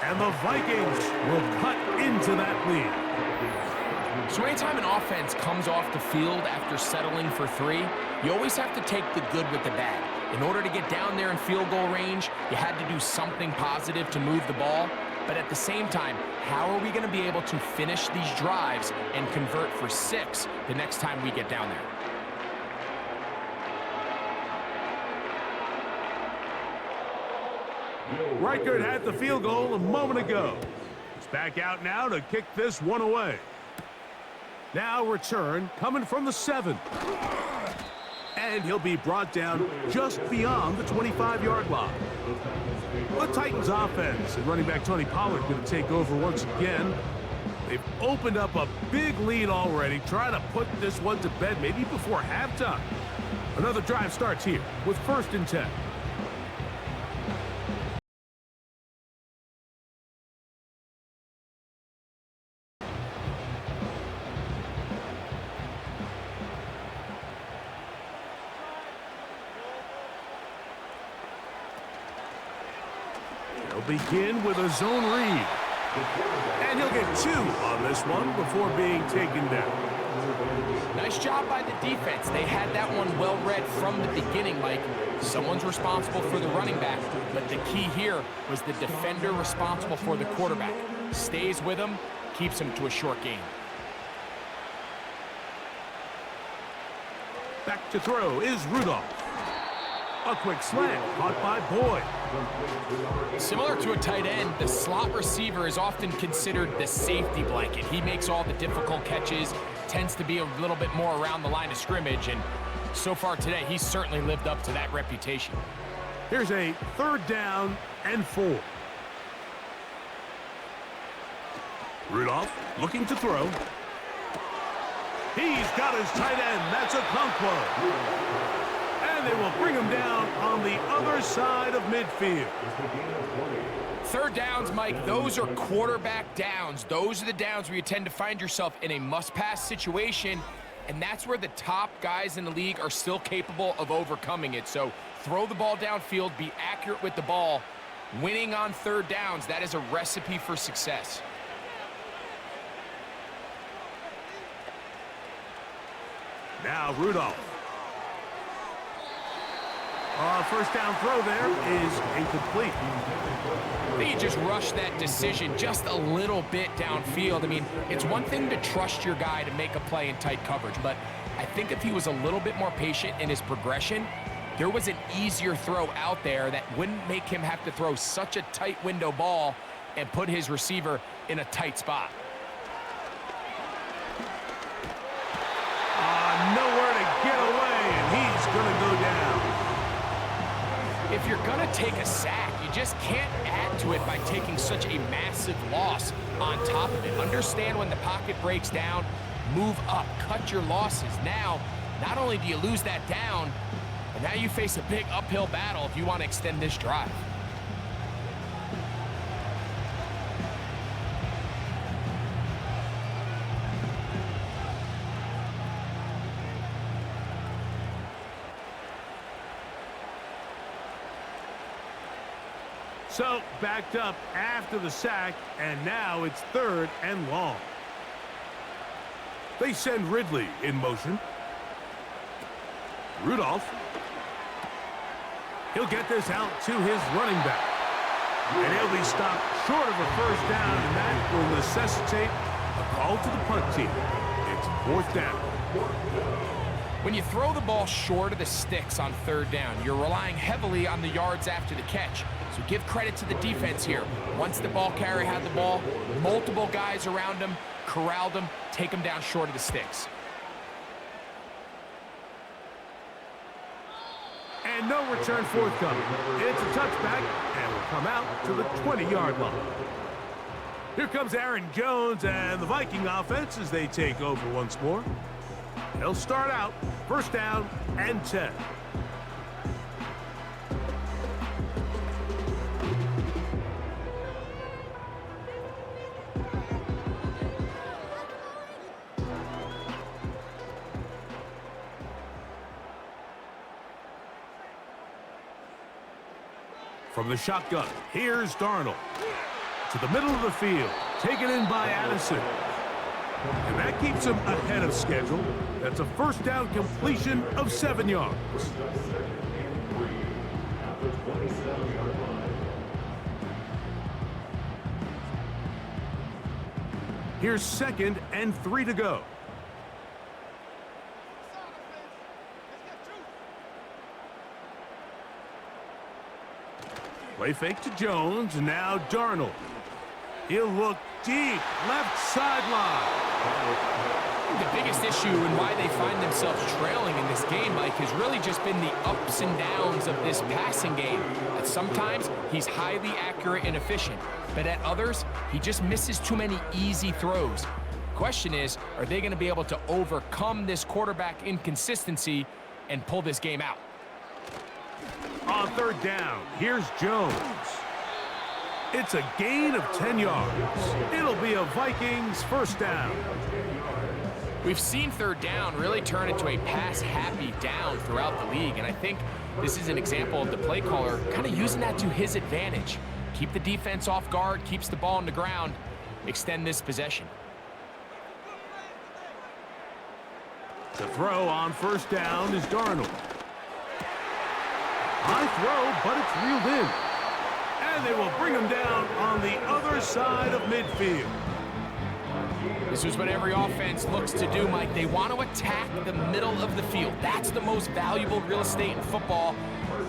And the Vikings will cut into that lead. So anytime an offense comes off the field after settling for 3, you always have to take the good with the bad. In order to get down there in field goal range, you had to do something positive to move the ball. But at the same time, how are we going to be able to finish these drives and convert for 6 the next time we get down there? Reichert had the field goal a moment ago. He's back out now to kick this one away. Now return coming from the 7. And he'll be brought down just beyond the 25-yard line. The Titans offense and running back Tony Pollard going to take over once again. They've opened up a big lead already, trying to put this one to bed maybe before halftime. Another drive starts here with 1st and 10. They'll begin with a zone read. And he'll get 2 on this one before being taken down. Nice job by the defense. They had that one well read from the beginning, Mike. Someone's responsible for the running back, but the key here was the defender responsible for the quarterback. Stays with him, keeps him to a short gain. Back to throw is Rudolph. A quick slant caught by Boyd. Similar to a tight end, the slot receiver is often considered the safety blanket. He makes all the difficult catches, tends to be a little bit more around the line of scrimmage, and so far today, he's certainly lived up to that reputation. Here's a 3rd down and 4. Rudolph looking to throw. He's got his tight end. That's a Conquo. And And they will bring him down on the other side of midfield. Third downs, Mike, those are quarterback downs. Those are the downs where you tend to find yourself in a must-pass situation, and that's where the top guys in the league are still capable of overcoming it. So throw the ball downfield, be accurate with the ball. Winning on third downs, that is a recipe for success. Now Rudolph. First down throw there is incomplete. I think he just rushed that decision just a little bit downfield. I mean, it's one thing to trust your guy to make a play in tight coverage, but I think if he was a little bit more patient in his progression, there was an easier throw out there that wouldn't make him have to throw such a tight window ball and put his receiver in a tight spot. Nowhere to get away, and he's going to go down. If you're going to take a sack, you just can't add to it by taking such a massive loss on top of it. Understand when the pocket breaks down, move up, cut your losses. Now, not only do you lose that down, but now you face a big uphill battle if you want to extend this drive. So, backed up after the sack, and now it's third and long. They send Ridley in motion. Rudolph. He'll get this out to his running back. And he'll be stopped short of a first down, and that will necessitate a call to the punt team. It's fourth down. When you throw the ball short of the sticks on third down, you're relying heavily on the yards after the catch. So give credit to the defense here. Once the ball carrier had the ball, multiple guys around him, corralled him, take him down short of the sticks. And no return forthcoming. It's a touchback, and will come out to the 20-yard line. Here comes Aaron Jones and the Viking offense as they take over once more. They'll start out first down and 10. From the shotgun, here's Darnold. To the middle of the field, taken in by Addison. And that keeps him ahead of schedule. That's a first down completion of 7 yards. Here's 2nd and 3 to go. Play fake to Jones, and now Darnold. He'll look deep, left sideline. The biggest issue and why they find themselves trailing in this game, Mike, has really just been the ups and downs of this passing game. At sometimes, he's highly accurate and efficient, but at others, he just misses too many easy throws. Question is, are they going to be able to overcome this quarterback inconsistency and pull this game out? On third down, here's Jones. It's a gain of 10 yards. It'll be a Vikings first down. We've seen third down really turn into a pass-happy down throughout the league, and I think this is an example of the play caller kind of using that to his advantage. Keep the defense off guard, keeps the ball on the ground, extend this possession. The throw on first down is Darnold. High throw, but it's reeled in. And they will bring him down on the other side of midfield. This is what every offense looks to do, Mike. They want to attack the middle of the field. That's the most valuable real estate in football.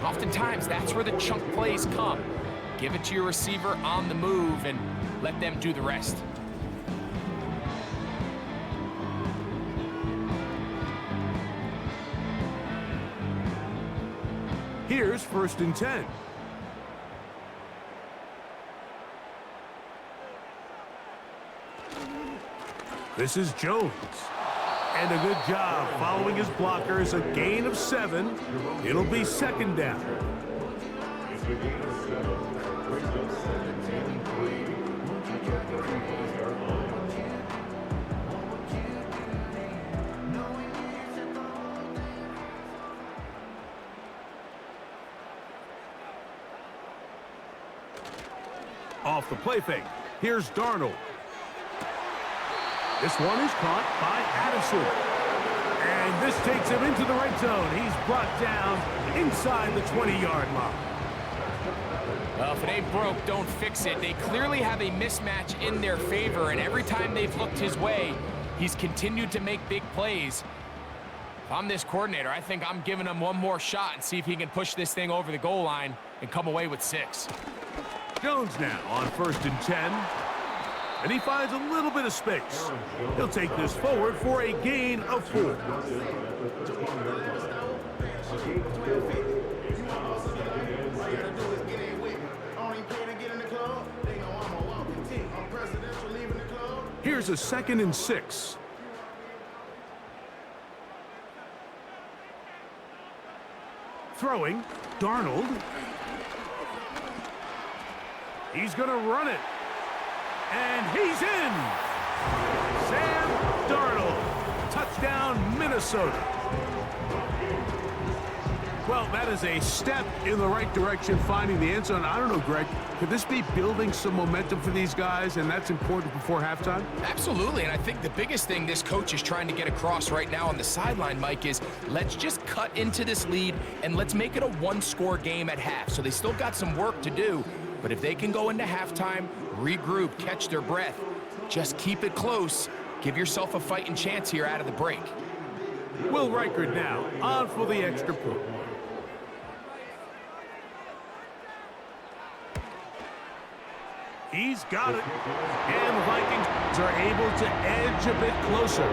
Oftentimes, that's where the chunk plays come. Give it to your receiver on the move and let them do the rest. Here's 1st and 10. This is Jones. And a good job following his blockers. A gain of 7. It'll be second down. It's a gain of 7. Brings up 17-3 at the 35-yard line. Off the play fake. Here's Darnold. This one is caught by Addison. And this takes him into the red zone. He's brought down inside the 20-yard line. Well, if it ain't broke, don't fix it. They clearly have a mismatch in their favor, and every time they've looked his way, he's continued to make big plays. If I'm this coordinator, I think I'm giving him one more shot and see if he can push this thing over the goal line and come away with 6. Jones now on 1st and 10. And he finds a little bit of space. He'll take this forward for a gain of 4. Here's a 2nd and 6. Throwing, Darnold. He's going to run it. And he's in! Sam Darnold. Touchdown, Minnesota. Well, that is a step in the right direction, finding the end zone. I don't know, Greg, could this be building some momentum for these guys, and that's important before halftime? Absolutely, and I think the biggest thing this coach is trying to get across right now on the sideline, Mike, is let's just cut into this lead, and let's make it a one-score game at half. So they still got some work to do, but if they can go into halftime, regroup, catch their breath, just keep it close, give yourself a fighting chance here out of the break. Will Reichard now on for the extra point. He's got it. And the Vikings are able to edge a bit closer.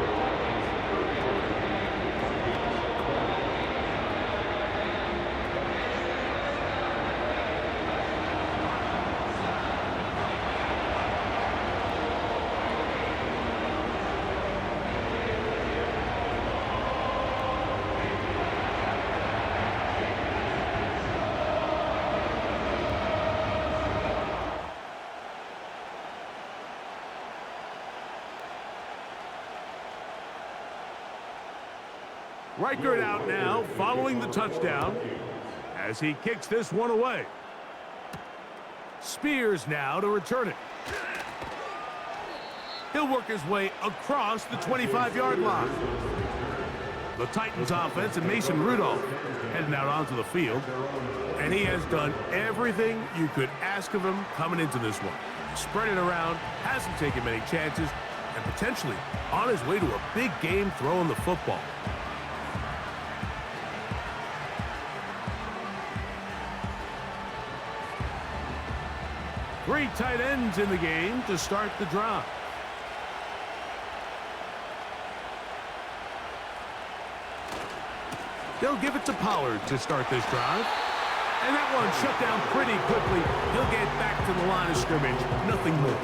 Reichard out now, following the touchdown, as he kicks this one away. Spears now to return it. He'll work his way across the 25-yard line. The Titans offense and Mason Rudolph heading out onto the field. And he has done everything you could ask of him coming into this one. Spread it around, hasn't taken many chances, and potentially on his way to a big game throwing the football. Three tight ends in the game to start the drive. They'll give it to Pollard to start this drive. And that one shut down pretty quickly. He'll get back to the line of scrimmage. Nothing more.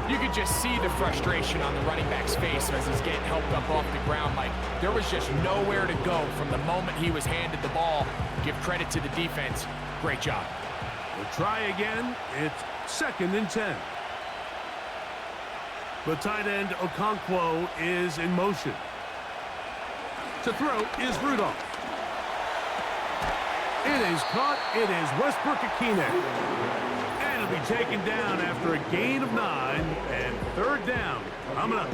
You could just see the frustration on the running back's face as he's getting helped up off the ground. Like, there was just nowhere to go from the moment he was handed the ball. Give credit to the defense. Great job. We'll try again. It's 2nd and 10. The tight end Okonkwo is in motion. To throw is Rudolph. It is caught. It is Westbrook-Ikhine. And it'll be taken down after a gain of 9 and 3rd down. Coming up.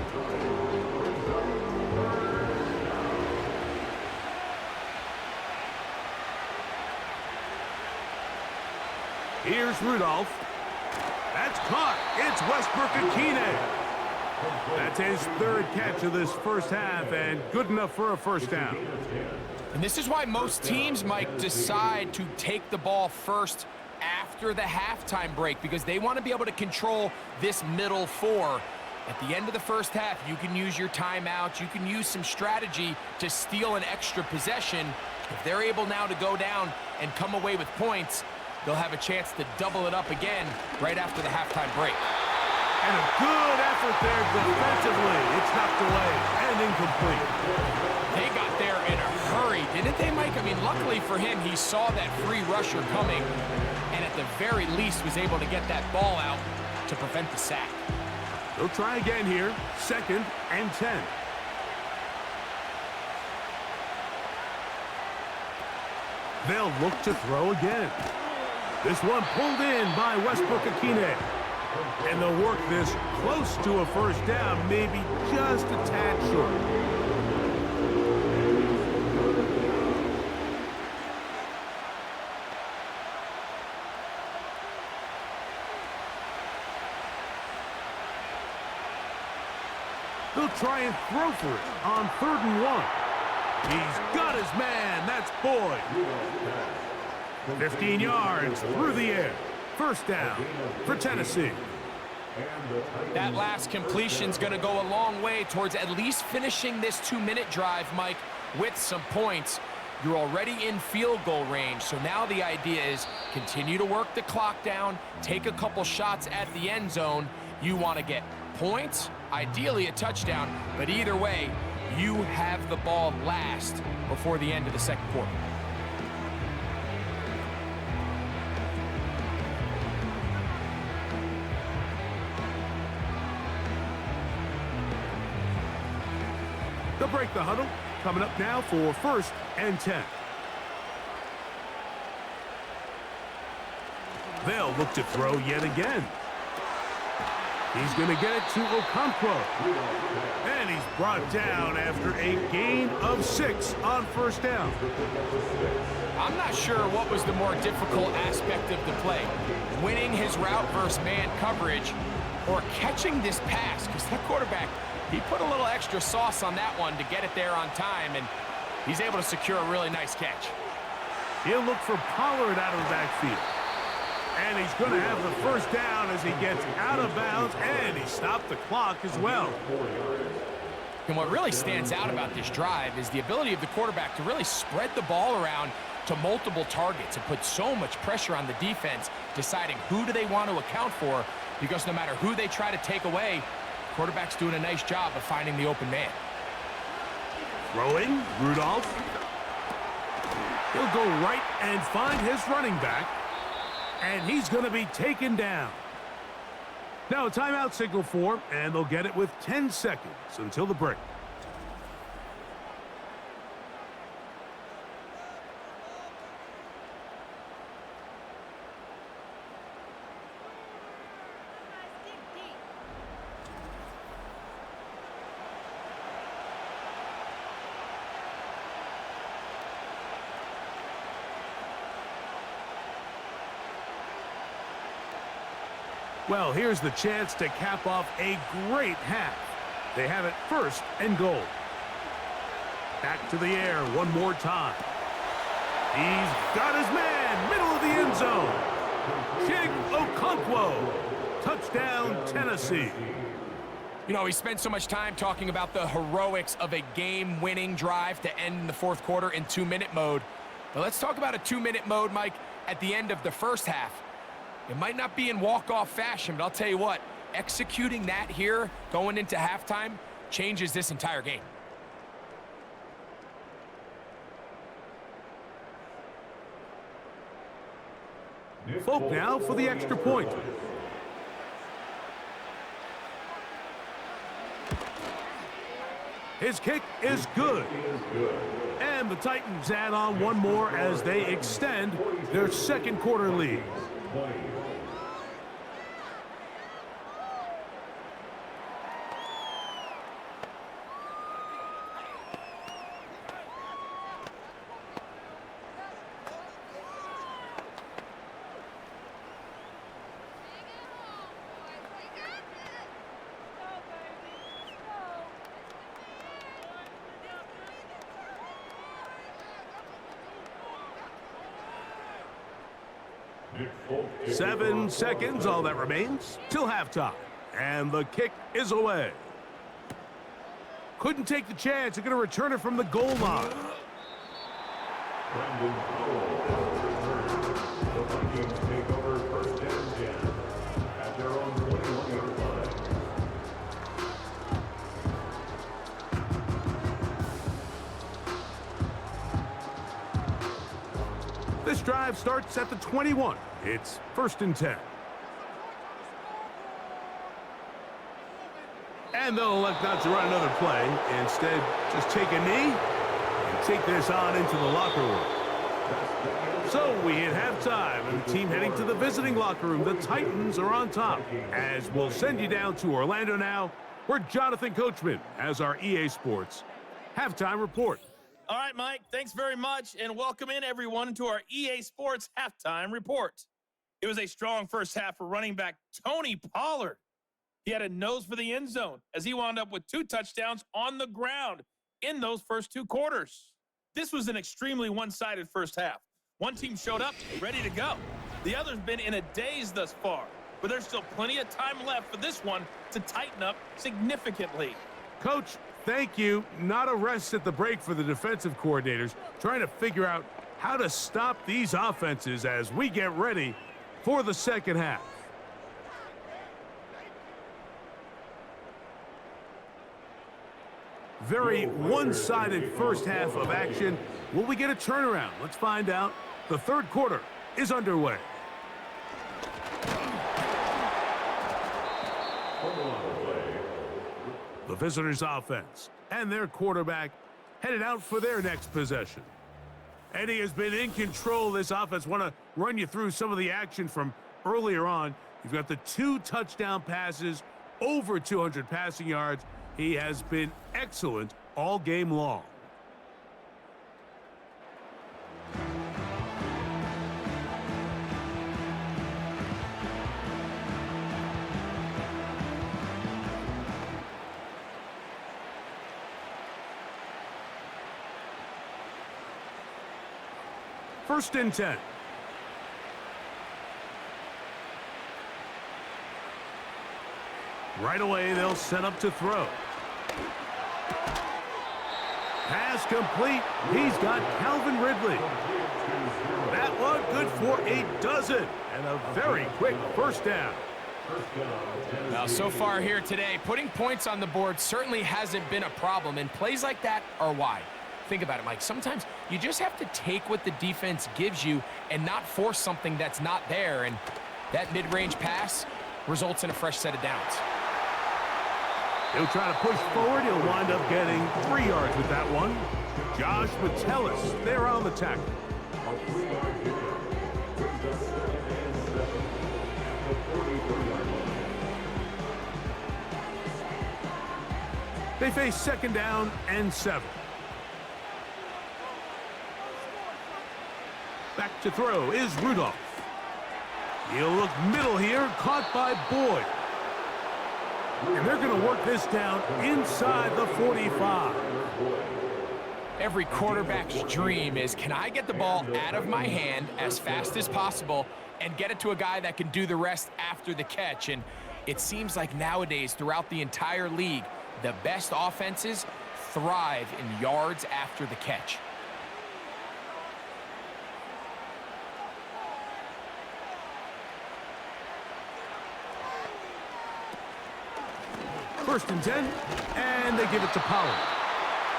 Here's Rudolph. That's caught. It's Westbrook-Ikhine. That's his 3rd catch of this first half, and good enough for a first down. And this is why most teams, Mike, decide to take the ball first after the halftime break, because they want to be able to control this middle 4. At the end of the first half, you can use your timeouts. You can use some strategy to steal an extra possession. If they're able now to go down and come away with points, they'll have a chance to double it up again right after the halftime break. And a good effort there defensively. It's knocked away, and incomplete. They got there in a hurry, didn't they, Mike? I mean, luckily for him, he saw that free rusher coming, and at the very least was able to get that ball out to prevent the sack. They'll try again here. 2nd and 10. They'll look to throw again. This one pulled in by Westbrook-Akine. And they'll work this close to a first down, maybe just a tad short. They'll try and throw for it on 3rd and 1. He's got his man. That's Boyd. 15 yards through the air. First down for Tennessee. That last completion's going to go a long way towards at least finishing this 2-minute drive, Mike, with some points. You're already in field goal range, so now the idea is continue to work the clock down, take a couple shots at the end zone. You want to get points, ideally a touchdown, but either way, you have the ball last before the end of the second quarter. They'll break the huddle. Coming up now for 1st and 10. They'll look to throw yet again. He's going to get it to Okonkwo. And he's brought down after a gain of 6 on first down. I'm not sure what was the more difficult aspect of the play, winning his route versus man coverage or catching this pass, because that quarterback, he put a little extra sauce on that one to get it there on time, and he's able to secure a really nice catch. He'll look for Pollard out of the backfield. And he's going to have the first down as he gets out of bounds, and he stopped the clock as well. And what really stands out about this drive is the ability of the quarterback to really spread the ball around to multiple targets and put so much pressure on the defense, deciding who do they want to account for, because no matter who they try to take away, the quarterback's doing a nice job of finding the open man. Throwing, Rudolph. He'll go right and find his running back. And he's going to be taken down. Now a timeout signal for him, and they'll get it with 10 seconds until the break. Well, here's the chance to cap off a great half. They have it 1st and goal. Back to the air one more time. He's got his man, middle of the end zone. Chig Okonkwo. Touchdown, Tennessee. You know, we spent so much time talking about the heroics of a game-winning drive to end the 4th quarter in 2-minute mode. But let's talk about a 2-minute mode, Mike, at the end of the first half. It might not be in walk-off fashion, but I'll tell you what, executing that here going into halftime changes this entire game. Folk now for the extra point. His kick is good. And the Titans add on one more as they extend their second quarter lead. Nick 7 seconds, all that remains, till halftime. And the kick is away. Couldn't take the chance. They're going to return it from the goal line. Brandon Powell. The Vikings take over 1st and 10 at their own 21-yard line. This drive starts at the 21. It's 1st and 10. And they'll elect not to run another play. Instead, just take a knee and take this on into the locker room. So we hit halftime, and the team heading to the visiting locker room. The Titans are on top. As we'll send you down to Orlando now, where Jonathan Coachman has our EA Sports halftime report. All right, Mike, thanks very much, and welcome in everyone to our EA Sports halftime report. It was a strong first half for running back Tony Pollard. He had a nose for the end zone as he wound up with 2 touchdowns on the ground in those first 2 quarters. This was an extremely one-sided first half. One team showed up ready to go. The other's been in a daze thus far, but there's still plenty of time left for this one to tighten up significantly. Coach, thank you. Not a rest at the break for the defensive coordinators, trying to figure out how to stop these offenses as we get ready for the second half. Very one-sided first half of action. Will we get a turnaround? Let's find out. The third quarter is underway. The visitors' offense and their quarterback headed out for their next possession. And he has been in control of this offense. Want to run you through some of the action from earlier on. You've got the 2 touchdown passes, over 200 passing yards. He has been excellent all game long. First and 10. Right away, they'll set up to throw. Pass complete. He's got Calvin Ridley. That one good for a dozen. And a very quick first down. Now, so far here today, putting points on the board certainly hasn't been a problem, and plays like that are why. Think about it, Mike. Sometimes you just have to take what the defense gives you and not force something that's not there, and that mid-range pass results in a fresh set of downs. He'll try to push forward. He'll wind up getting 3 yards with that one. Josh Metellus there on the tackle. They face 2nd down and 7. Back to throw is Rudolph. He'll look middle here, caught by Boyd. And they're going to work this down inside the 45. Every quarterback's dream is, can I get the ball out of my hand as fast as possible and get it to a guy that can do the rest after the catch? And it seems like nowadays, throughout the entire league, the best offenses thrive in yards after the catch. First and 10, and they give it to Pollard.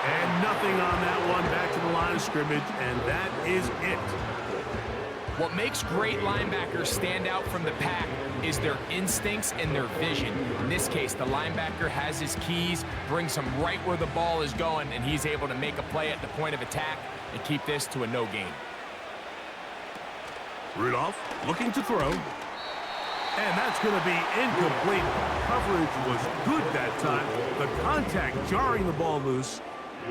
And nothing on that one, back to the line of scrimmage, and that is it. What makes great linebackers stand out from the pack is their instincts and their vision. In this case, the linebacker has his keys, brings him right where the ball is going, and he's able to make a play at the point of attack and keep this to a no gain. Rudolph looking to throw. And that's going to be incomplete. Coverage was good that time. The contact jarring the ball loose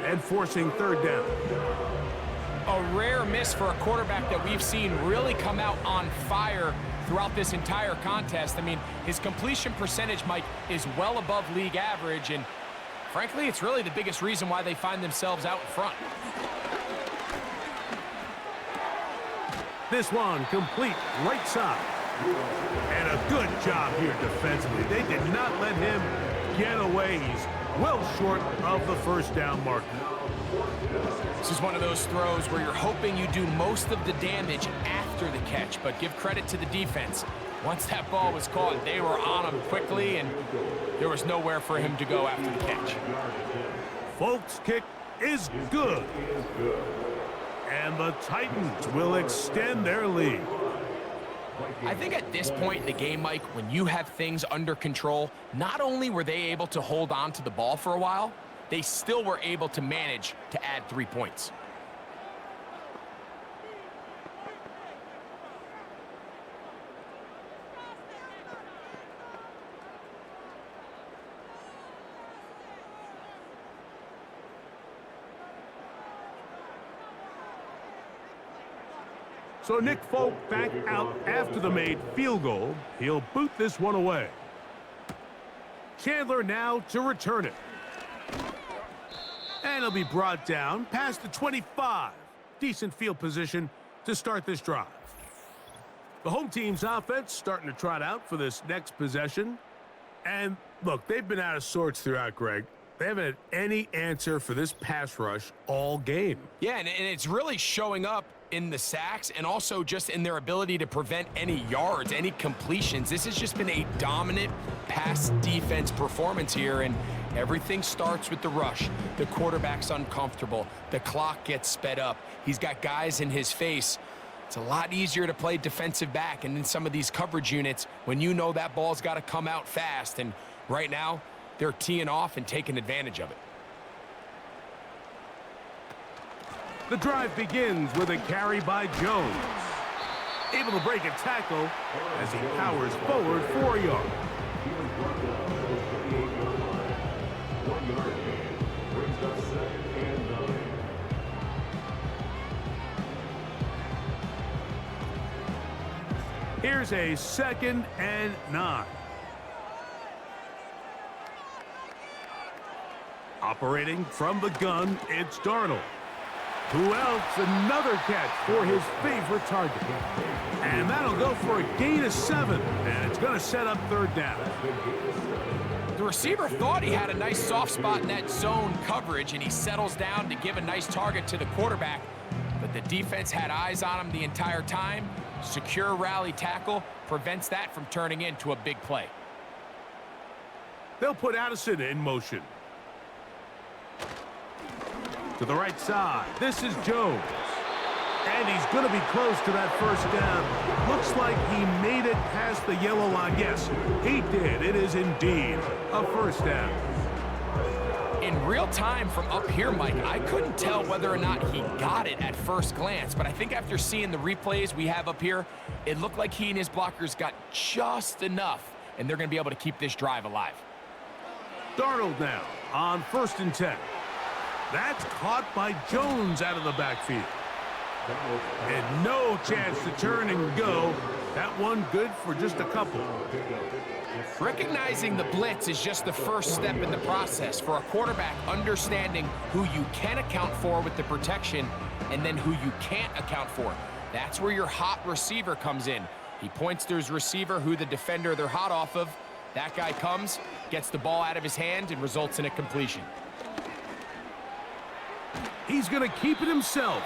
and forcing 3rd down. A rare miss for a quarterback that we've seen really come out on fire throughout this entire contest. I mean, his completion percentage, Mike, is well above league average, and frankly, it's really the biggest reason why they find themselves out in front. This one complete right side. And a good job here defensively. They did not let him get away. He's well short of the 1st down marker. This is one of those throws where you're hoping you do most of the damage after the catch, but give credit to the defense. Once that ball was caught, they were on him quickly, and there was nowhere for him to go after the catch. Folks' kick is good. And the Titans will extend their lead. I think at this point in the game, Mike, when you have things under control, not only were they able to hold on to the ball for a while, they still were able to manage to add 3 points. So Nick Folk back out after the made field goal. He'll boot this one away. Chandler now to return it. And he'll be brought down past the 25. Decent field position to start this drive. The home team's offense starting to trot out for this next possession. And look, they've been out of sorts throughout, Greg. They haven't had any answer for this pass rush all game. Yeah, and it's really showing up in the sacks and also just in their ability to prevent any yards, any completions. This has just been a dominant pass defense performance here, and everything starts with the rush. The quarterback's uncomfortable. The clock gets sped up. He's got guys in his face. It's a lot easier to play defensive back and in some of these coverage units when you know that ball's got to come out fast, and right now they're teeing off and taking advantage of it. The drive begins with a carry by Jones. Able to break a tackle as he powers forward 4 yards. 1 yard gain brings up 2nd and 9. Here's a 2nd and 9. Operating from the gun, it's Darnold. Who else? Another catch for his favorite target. And that'll go for a gain of 7. And it's going to set up 3rd down. The receiver thought he had a nice soft spot in that zone coverage, and he settles down to give a nice target to the quarterback. But the defense had eyes on him the entire time. Secure rally tackle prevents that from turning into a big play. They'll put Addison in motion. To the right side, this is Jones. And he's going to be close to that 1st down. Looks like he made it past the yellow line. Yes, he did. It is indeed a 1st down. In real time from up here, Mike, I couldn't tell whether or not he got it at first glance, but I think after seeing the replays we have up here, it looked like he and his blockers got just enough, and they're going to be able to keep this drive alive. Darnold now on 1st and 10. That's caught by Jones out of the backfield. And no chance to turn and go. That one good for just a couple. Recognizing the blitz is just the first step in the process for a quarterback understanding who you can account for with the protection and then who you can't account for. That's where your hot receiver comes in. He points to his receiver, who the defender they're hot off of. That guy comes, gets the ball out of his hand, and results in a completion. He's going to keep it himself.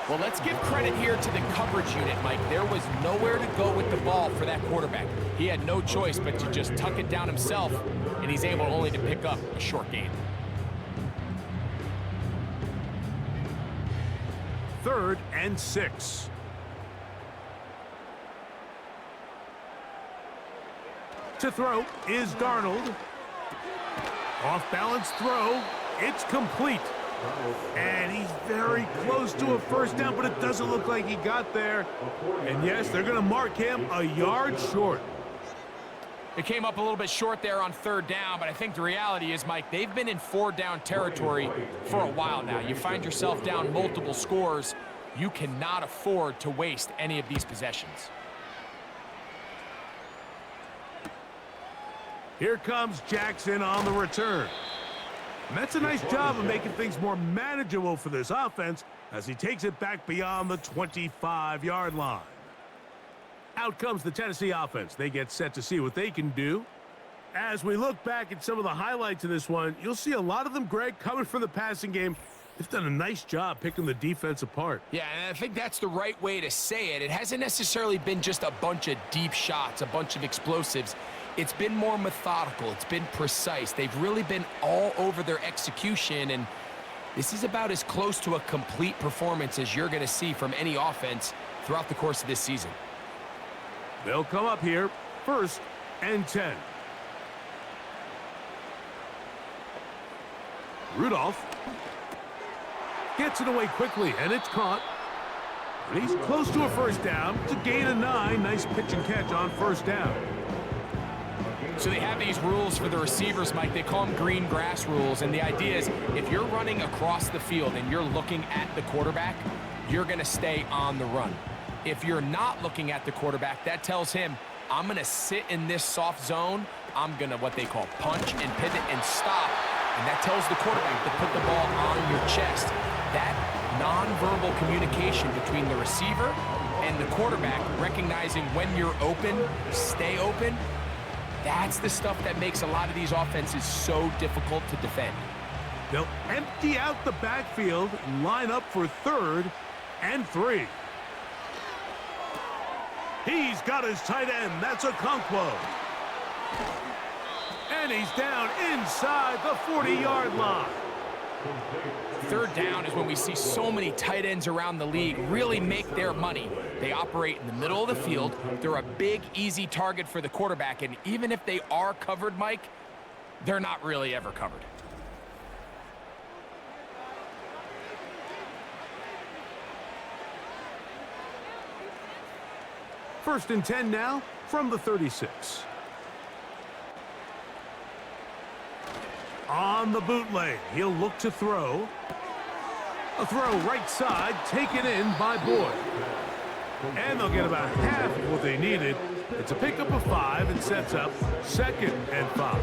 Well, let's give credit here to the coverage unit, Mike. There was nowhere to go with the ball for that quarterback. He had no choice but to just tuck it down himself, and he's able only to pick up a short gain. 3rd and 6. To throw is Darnold. Off-balance throw. It's complete. And he's very close to a 1st down, but it doesn't look like he got there. And yes, they're going to mark him a yard short. It came up a little bit short there on 3rd down, but I think the reality is, Mike, they've been in 4-down territory for a while now. You find yourself down multiple scores. You cannot afford to waste any of these possessions. Here comes Jackson on the return. And that's a nice job of making things more manageable for this offense as he takes it back beyond the 25-yard line. Out comes the Tennessee offense. They get set to see what they can do. As we look back at some of the highlights of this one, you'll see a lot of them, Greg, coming from the passing game. They've done a nice job picking the defense apart. Yeah, and I think that's the right way to say it. It hasn't necessarily been just a bunch of deep shots, a bunch of explosives. It's been more methodical. It's been precise. They've really been all over their execution, and This is about as close to a complete performance as you're going to see from any offense throughout the course of this season. They'll come up here, 1st and 10. Rudolph gets it away quickly, and it's caught. And he's close to a 1st down. It's a gain of 9. Nice pitch and catch on 1st down. So they have these rules for the receivers, Mike. They call them green grass rules. And the idea is if you're running across the field and you're looking at the quarterback, you're going to stay on the run. If you're not looking at the quarterback, that tells him, I'm going to sit in this soft zone. I'm going to what they call punch and pivot and stop. And that tells the quarterback to put the ball on your chest. That nonverbal communication between the receiver and the quarterback, recognizing when you're open, stay open, that's the stuff that makes a lot of these offenses so difficult to defend. They'll empty out the backfield and line up for 3rd and 3. He's got his tight end. That's a Okonkwo. And he's down inside the 40-yard line. 3rd down is when we see so many tight ends around the league really make their money. They operate in the middle of the field. They're a big, easy target for the quarterback. And even if they are covered, Mike, they're not really ever covered. First and 10 now from the 36. On the bootleg, he'll look to throw. A throw right side, taken in by Boyd. And they'll get about half of what they needed. It's a pickup of 5 and sets up 2nd and 5.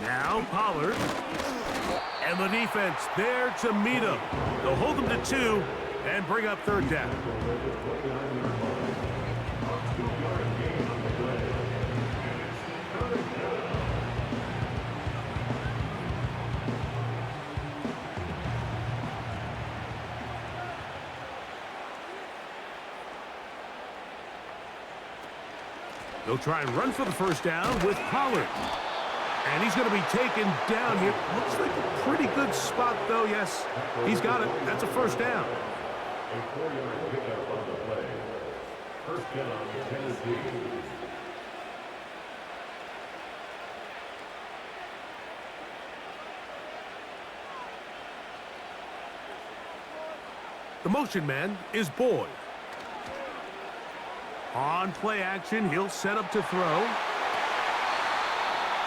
Now Pollard. And the defense there to meet him. They'll hold them to 2 and bring up 3rd down. They'll try and run for the 1st down with Pollard. And he's going to be taken down here. Looks like a pretty good spot, though. Yes, he's got it. That's a 1st down. A 4-yard pickup on the play. 1st down, Tennessee. The motion man is Boyd. On play action, he'll set up to throw.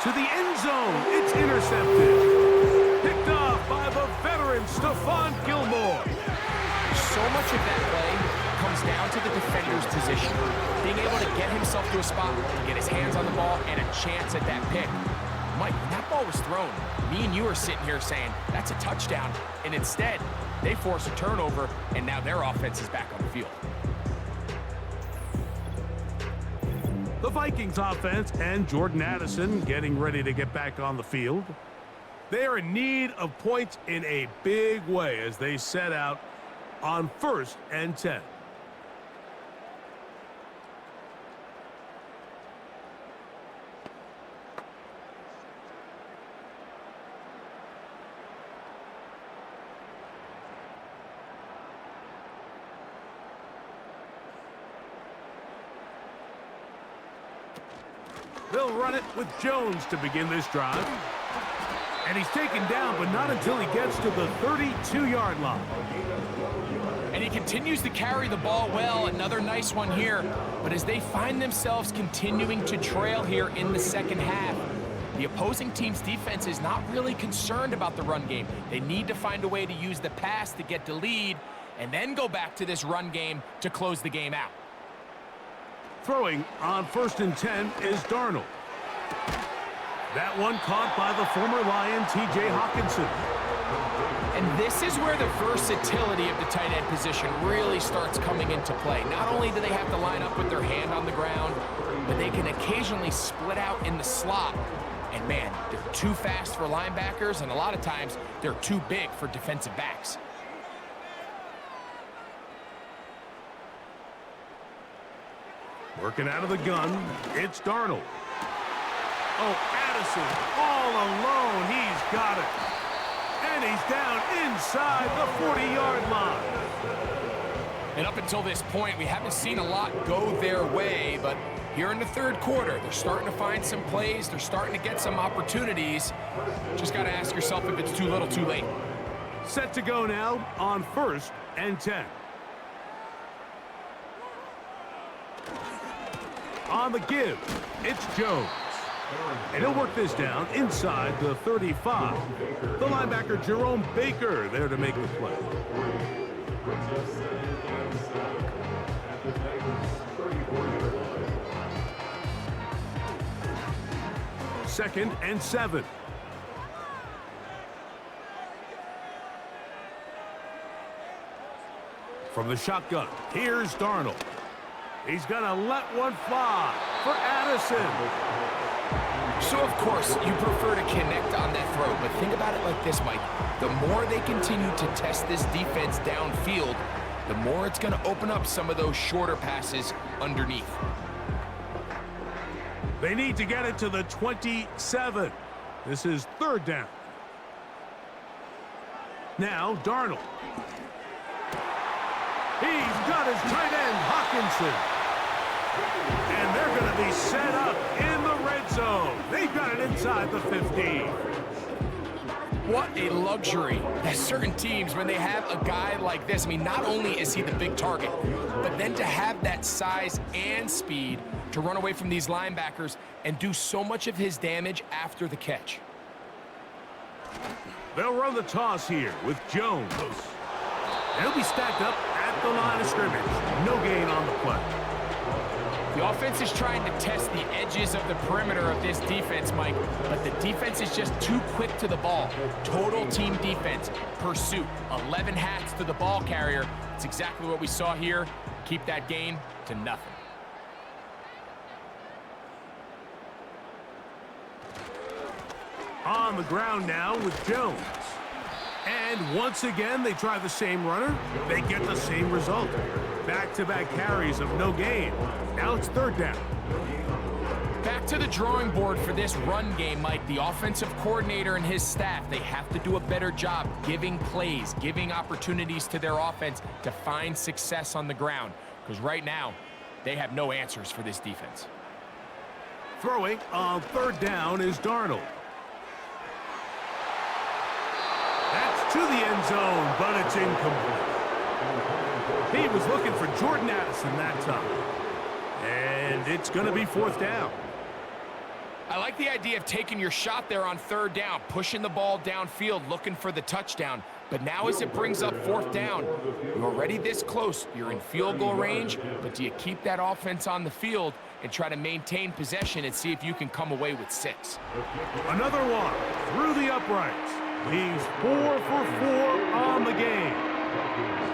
To the end zone, it's intercepted. Picked off by the veteran, Stephon Gilmore. So much of that play comes down to the defender's position. Being able to get himself to a spot, get his hands on the ball, and a chance at that pick. Mike, when that ball was thrown, me and you are sitting here saying, that's a touchdown. And instead, they force a turnover, and now their offense is back on the field. The Vikings offense and Jordan Addison getting ready to get back on the field. They are in need of points in a big way as they set out on 1st and 10. They'll run it with Jones to begin this drive. And he's taken down, but not until he gets to the 32-yard line. And he continues to carry the ball well. Another nice one here. But as they find themselves continuing to trail here in the 2nd half, the opposing team's defense is not really concerned about the run game. They need to find a way to use the pass to get the lead and then go back to this run game to close the game out. Throwing on 1st and 10 is Darnold. That one caught by the former Lion, T.J. Hawkinson. And this is where the versatility of the tight end position really starts coming into play. Not only do they have to line up with their hand on the ground, but they can occasionally split out in the slot. And man, they're too fast for linebackers, and a lot of times they're too big for defensive backs. Working out of the gun, it's Darnold. Oh, Addison all alone. He's got it. And he's down inside the 40-yard line. And up until this point, we haven't seen a lot go their way, but here in the third quarter, they're starting to find some plays. They're starting to get some opportunities. Just got to ask yourself if it's too little, too late. Set to go now on 1st and 10. On the give, it's Jones. And he'll work this down inside the 35. The linebacker, Jerome Baker, there to make the play. 2nd and 7. From the shotgun, here's Darnold. He's going to let one fly for Addison. So, of course, you prefer to connect on that throw, but think about it like this, Mike. The more they continue to test this defense downfield, the more it's going to open up some of those shorter passes underneath. They need to get it to the 27. This is 3rd down. Now, Darnold. He's got his tight end, Hawkinson. And they're going to be set up in the red zone. They've got it inside the 15. What a luxury that certain teams, when they have a guy like this, I mean, not only is he the big target, but then to have that size and speed to run away from these linebackers and do so much of his damage after the catch. They'll run the toss here with Jones. They'll be stacked up at the line of scrimmage. No gain on the play. The offense is trying to test the edges of the perimeter of this defense, Mike, but the defense is just too quick to the ball. Total team defense, pursuit, 11 hats to the ball carrier. It's exactly what we saw here. Keep that gain to nothing. On the ground now with Jones. And once again, they try the same runner. They get the same result. Back-to-back carries of no gain. Now it's 3rd down. Back to the drawing board for this run game, Mike. The offensive coordinator and his staff, they have to do a better job giving plays, giving opportunities to their offense to find success on the ground. Because right now, they have no answers for this defense. Throwing on 3rd down is Darnold. That's to the end zone, but it's incomplete. He was looking for Jordan Addison that time. And it's going to be 4th down. I like the idea of taking your shot there on 3rd down, pushing the ball downfield, looking for the touchdown. But now as it brings up 4th down, you're already this close. You're in field goal range, but do you keep that offense on the field and try to maintain possession and see if you can come away with 6? Another one through the uprights. He's 4 for 4 on the game.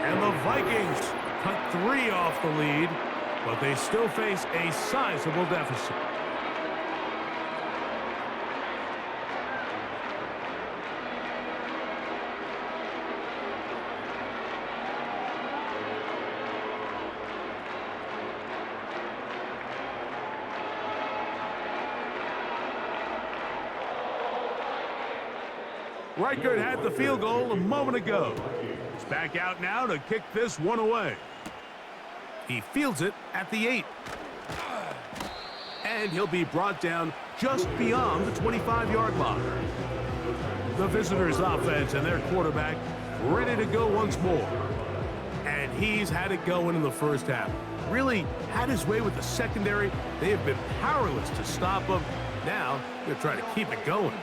And the Vikings cut 3 off the lead, but they still face a sizable deficit. Reichert had the field goal a moment ago. He's back out now to kick this one away. He fields it at the 8. And he'll be brought down just beyond the 25-yard line. The visitors' offense and their quarterback ready to go once more. And he's had it going in the first half. Really had his way with the secondary. They have been powerless to stop him. Now, they're trying to keep it going.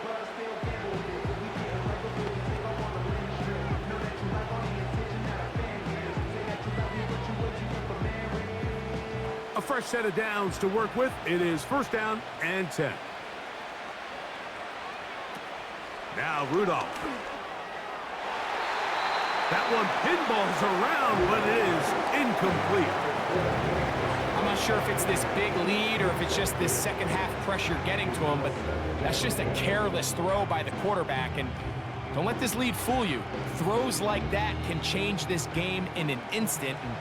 A fresh set of downs to work with. It is 1st down and 10. Now Rudolph. That one pinballs around, but it is incomplete. I'm not sure if it's this big lead or if it's just this second half pressure getting to him, but that's just a careless throw by the quarterback. And don't let this lead fool you. Throws like that can change this game in an instant. And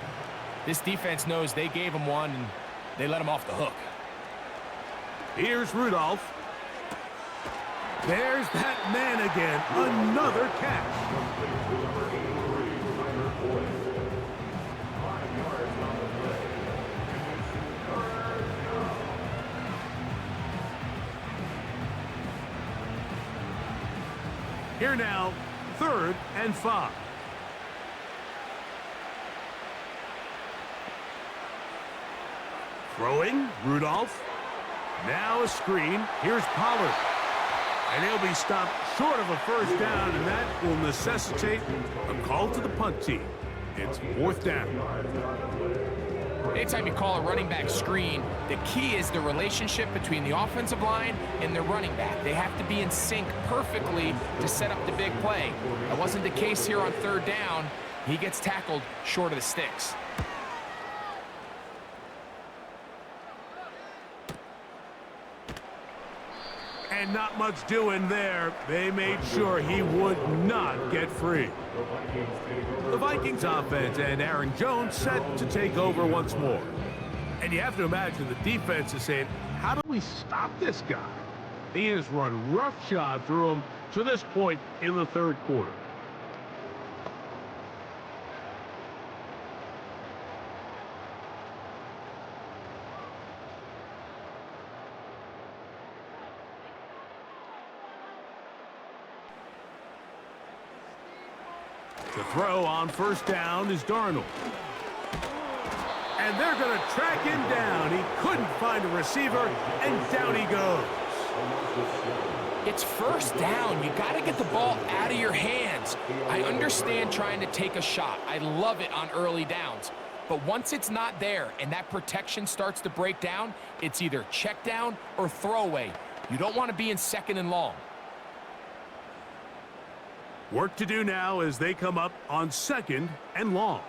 this defense knows they gave him one, and they let him off the hook. Here's Rudolph. There's that man again. Another catch. Here now, 3rd and 5. Throwing, Rudolph. Now a screen. Here's Pollard. And he'll be stopped short of a first down, and that will necessitate a call to the punt team. It's 4th down. Anytime you call a running back screen, the key is the relationship between the offensive line and the running back. They have to be in sync perfectly to set up the big play. That wasn't the case here on 3rd down. He gets tackled short of the sticks. And not much doing there. They made sure he would not get free. The Vikings offense and Aaron Jones set to take over once more. And you have to imagine the defense is saying, how do we stop this guy? He has run roughshod through him to this point in the 3rd quarter. The throw on 1st down is Darnold. And they're going to track him down. He couldn't find a receiver, and down he goes. It's 1st down. You got to get the ball out of your hands. I understand trying to take a shot. I love it on early downs. But once it's not there and that protection starts to break down, it's either check down or throwaway. You don't want to be in 2nd and long. Work to do now as they come up on 2nd and long.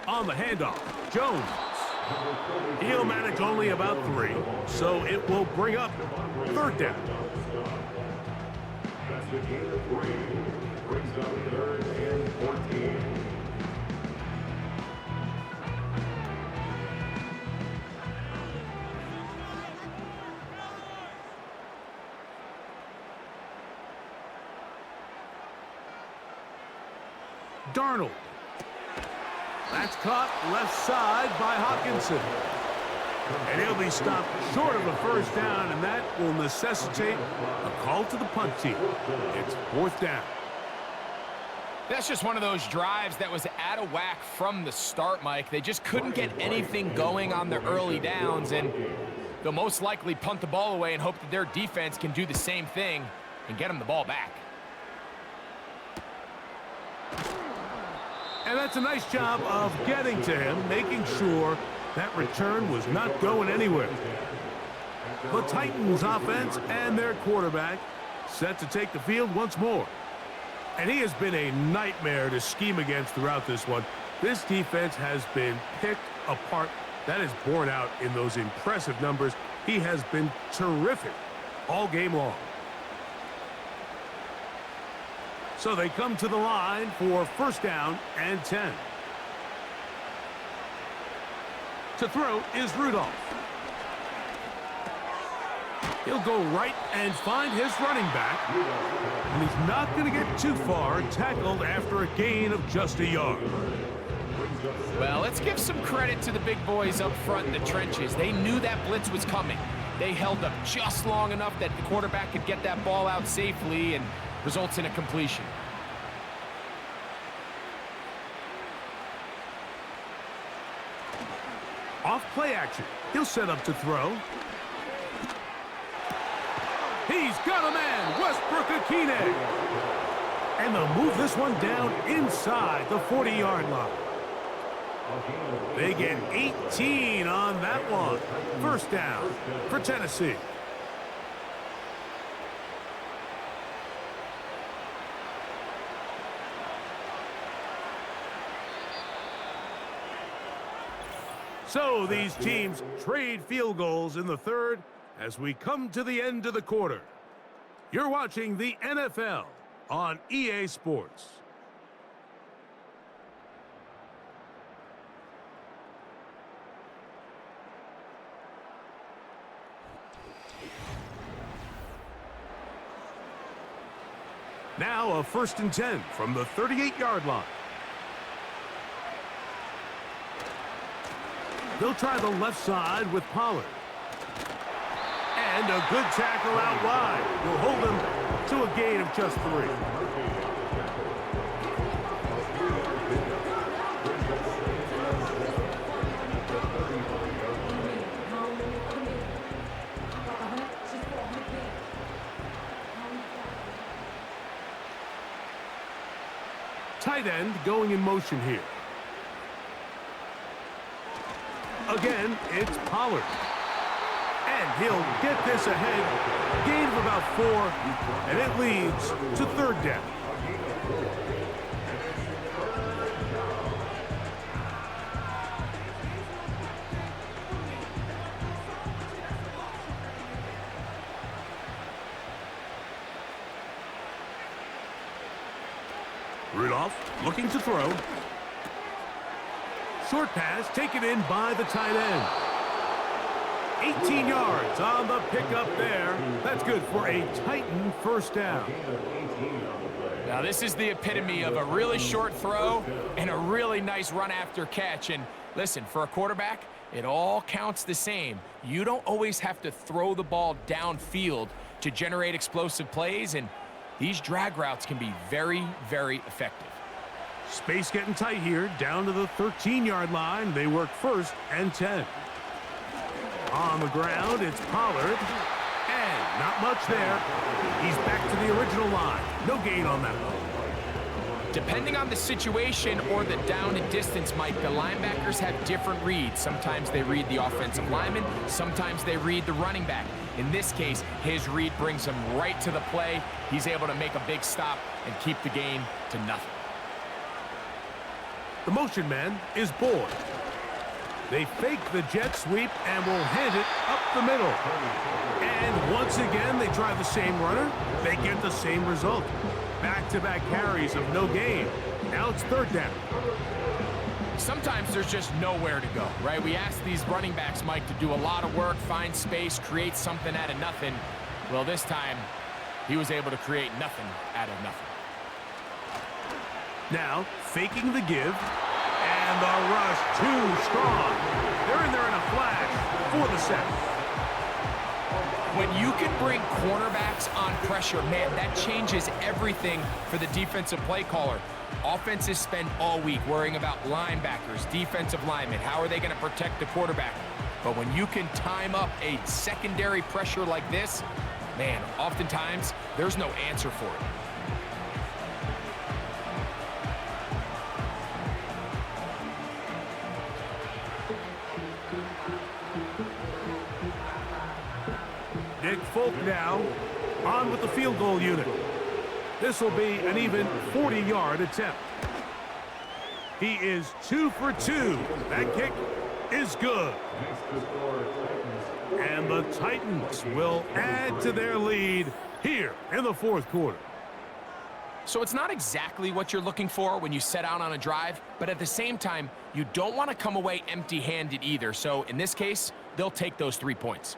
On the handoff, Jones. He'll manage only about 3, so it will bring up 3rd down. That's the gain of 3. Brings up 3rd and 14. Darnold. That's caught left side by Hawkinson. And he'll be stopped short of a first down, and that will necessitate a call to the punt team. It's 4th down. That's just one of those drives that was out of whack from the start, Mike. They just couldn't get anything going on the early downs, and they'll most likely punt the ball away and hope that their defense can do the same thing and get them the ball back. And that's a nice job of getting to him, making sure that return was not going anywhere. The Titans offense and their quarterback set to take the field once more. And he has been a nightmare to scheme against throughout this one. This defense has been picked apart. That is borne out in those impressive numbers. He has been terrific all game long. So they come to the line for 1st down and 10. To throw is Rudolph. He'll go right and find his running back. And he's not going to get too far, tackled after a gain of just a yard. Well, let's give some credit to the big boys up front in the trenches. They knew that blitz was coming. They held up just long enough that the quarterback could get that ball out safely, and results in a completion. Off play action. He'll set up to throw. He's got a man, Westbrook-Akine. And they'll move this one down inside the 40-yard line. They get 18 on that one. 1st down for Tennessee. So these teams trade field goals in the third as we come to the end of the quarter. You're watching the NFL on EA Sports. Now a 1st and 10 from the 38-yard line. They'll try the left side with Pollard. And a good tackle out wide will hold him to a gain of just 3. Tight end going in motion here. Again, it's Pollard. And he'll get this ahead. Gain of about 4, and it leads to 3rd down. Rudolph looking to throw. Short pass taken in by the tight end. 18 yards on the pickup there. That's good for a Titan 1st down. Now this is the epitome of a really short throw and a really nice run after catch. And listen, for a quarterback, it all counts the same. You don't always have to throw the ball downfield to generate explosive plays, and these drag routes can be very, very effective. Space getting tight here, down to the 13-yard line. They work 1st and 10. On the ground, it's Pollard. And not much there. He's back to the original line. No gain on that one. Depending on the situation or the down and distance, Mike, the linebackers have different reads. Sometimes they read the offensive lineman. Sometimes they read the running back. In this case, his read brings him right to the play. He's able to make a big stop and keep the gain to nothing. The motion man is Boyd. They fake the jet sweep and will hand it up the middle. And once again, they try the same runner. They get the same result. Back-to-back carries of no gain. Now it's 3rd down. Sometimes there's just nowhere to go, right? We ask these running backs, Mike, to do a lot of work, find space, create something out of nothing. Well, this time, he was able to create nothing out of nothing. Now, faking the give. And the rush too strong. They're in there in a flash for the sack. When you can bring cornerbacks on pressure, man, that changes everything for the defensive play caller. Offenses spend all week worrying about linebackers, defensive linemen. How are they going to protect the quarterback? But when you can time up a secondary pressure like this, man, oftentimes there's no answer for it. Nick Folk now on with the field goal unit. This will be an even 40-yard attempt. He is 2 for 2. That kick is good. And the Titans will add to their lead here in the 4th quarter. So it's not exactly what you're looking for when you set out on a drive, but at the same time, you don't want to come away empty-handed either. So in this case, they'll take those 3 points.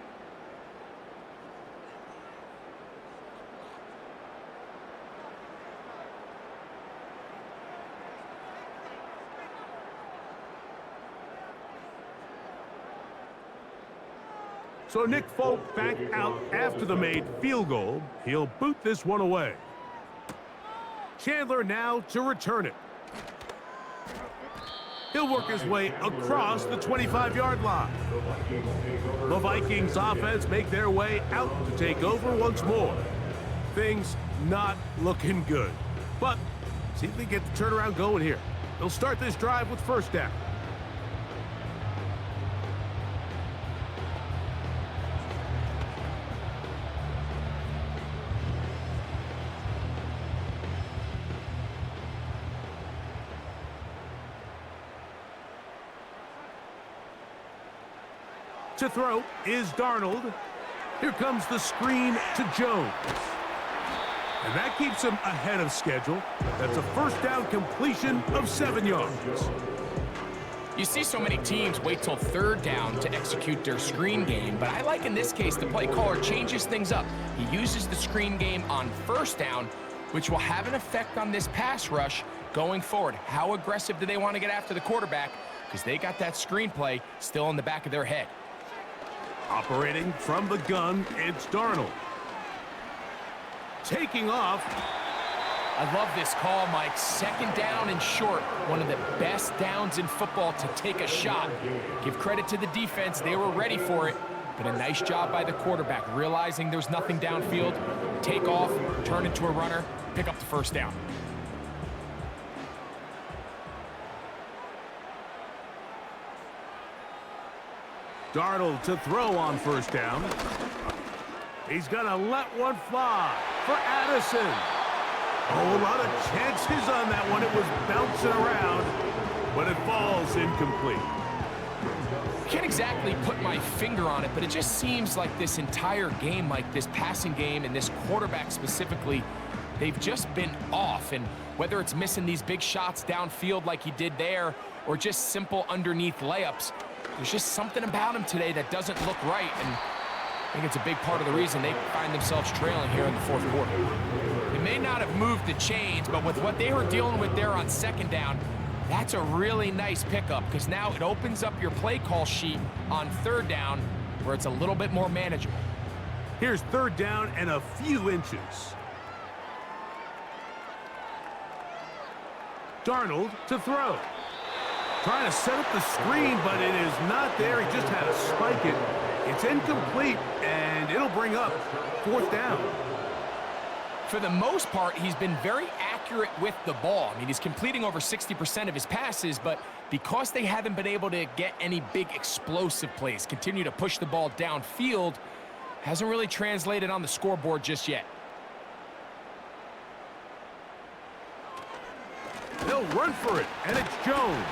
So Nick Folk back out after the made field goal. He'll boot this one away. Chandler now to return it. He'll work his way across the 25-yard line. The Vikings offense make their way out to take over once more. Things not looking good. But see if they get the turnaround going here. They'll start this drive with 1st down. To throw is Darnold. Here comes the screen to Jones. And that keeps him ahead of schedule. That's a first down completion of 7 yards. You see so many teams wait till third down to execute their screen game, but I like in this case the play caller changes things up. He uses the screen game on first down, which will have an effect on this pass rush going forward. How aggressive do they want to get after the quarterback? Because they got that screen play still in the back of their head. Operating from the gun, it's Darnold. Taking off. I love this call, Mike. Second down and short. One of the best downs in football to take a shot. Give credit to the defense. They were ready for it. But a nice job by the quarterback, realizing there's nothing downfield. Take off, turn into a runner, pick up the first down. Darnold to throw on first down. He's going to let one fly for Addison. Oh, a lot of chances on that one. It was bouncing around, but it falls incomplete. Can't exactly put my finger on it, but it just seems like this entire game, like this passing game and this quarterback specifically, they've just been off. And whether it's missing these big shots downfield like he did there or just simple underneath layups, there's just something about him today that doesn't look right. And I think it's a big part of the reason they find themselves trailing here in the fourth quarter. They may not have moved the chains, but with what they were dealing with there on second down, that's a really nice pickup because now it opens up your play call sheet on third down where it's a little bit more manageable. Here's third down and a few inches. Darnold to throw. Trying to set up the screen, but it is not there. He just had to spike it. It's incomplete, and it'll bring up fourth down. For the most part, he's been very accurate with the ball. I mean, he's completing over 60% of his passes, but because they haven't been able to get any big explosive plays, continue to push the ball downfield, hasn't really translated on the scoreboard just yet. They'll run for it, and it's Jones.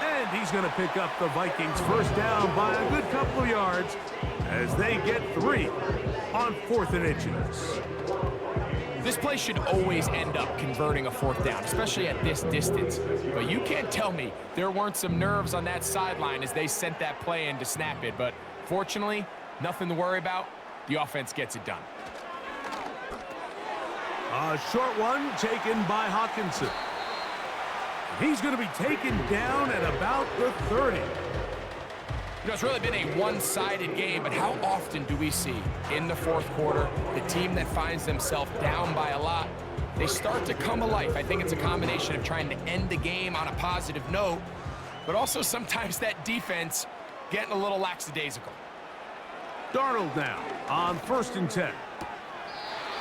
And he's going to pick up the Vikings first down by a good couple of yards as they get 3 on 4th and inches. This play should always end up converting a fourth down, especially at this distance. But you can't tell me there weren't some nerves on that sideline as they sent that play in to snap it. But fortunately, nothing to worry about. The offense gets it done. A short one taken by Hawkinson. He's going to be taken down at about the 30. You know, it's really been a one-sided game, but how often do we see in the fourth quarter the team that finds themselves down by a lot, they start to come alive? I think it's a combination of trying to end the game on a positive note, but also sometimes that defense getting a little lackadaisical. Darnold now on 1st and 10.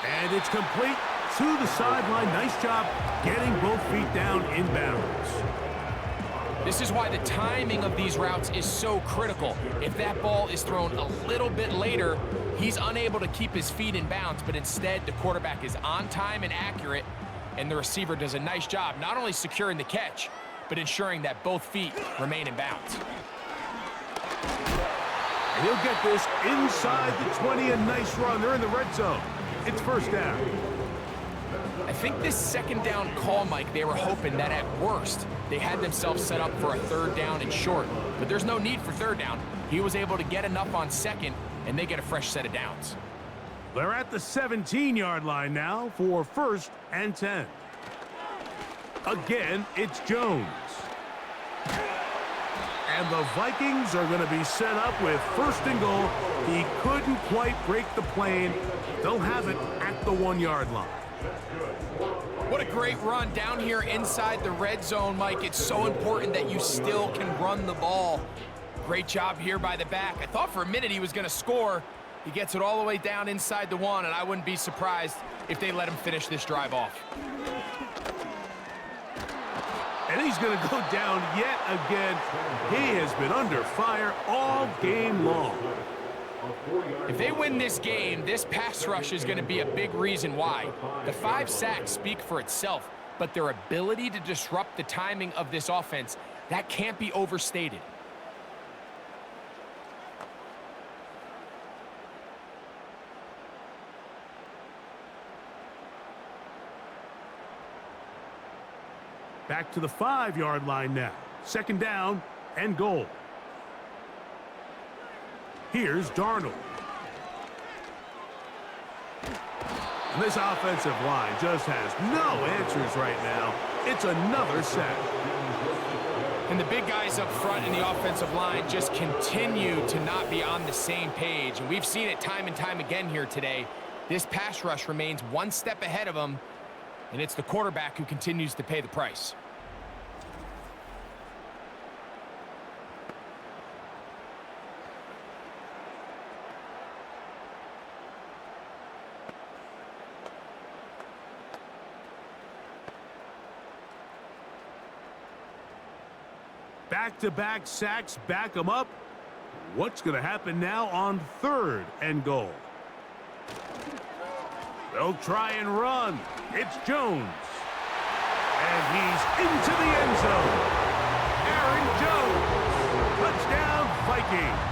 And it's complete to the sideline. Nice job getting both feet down inbounds. This is why the timing of these routes is so critical. If that ball is thrown a little bit later, he's unable to keep his feet in bounds, but instead the quarterback is on time and accurate, and the receiver does a nice job not only securing the catch, but ensuring that both feet remain in bounds. And he'll get this inside the 20, a nice run. They're in the red zone. It's first down. I think this second down call, Mike, they were hoping that at worst they had themselves set up for a third down and short. But there's no need for third down. He was able to get enough on second, and they get a fresh set of downs. They're at the 17-yard line now for 1st and 10. Again, it's Jones. And the Vikings are going to be set up with 1st and goal. He couldn't quite break the plane. They'll have it at the 1-yard line. What a great run down here inside the red zone, Mike. It's so important that you still can run the ball. Great job here by the back. I thought for a minute he was going to score. He gets it all the way down inside the 1, and I wouldn't be surprised if they let him finish this drive off. And he's going to go down yet again. He has been under fire all game long. If they win this game, this pass rush is going to be a big reason why. The 5 sacks speak for itself, but their ability to disrupt the timing of this offense, that can't be overstated. Back to the 5-yard line now. Second down and goal. Here's Darnold. And this offensive line just has no answers right now. It's another sack. And the big guys up front in the offensive line just continue to not be on the same page. And we've seen it time and time again here today. This pass rush remains one step ahead of them, and it's the quarterback who continues to pay the price. Back-to-back sacks back them up. What's going to happen now on third and goal? They'll try and run. It's Jones. And he's into the end zone. Aaron Jones. Touchdown, Vikings.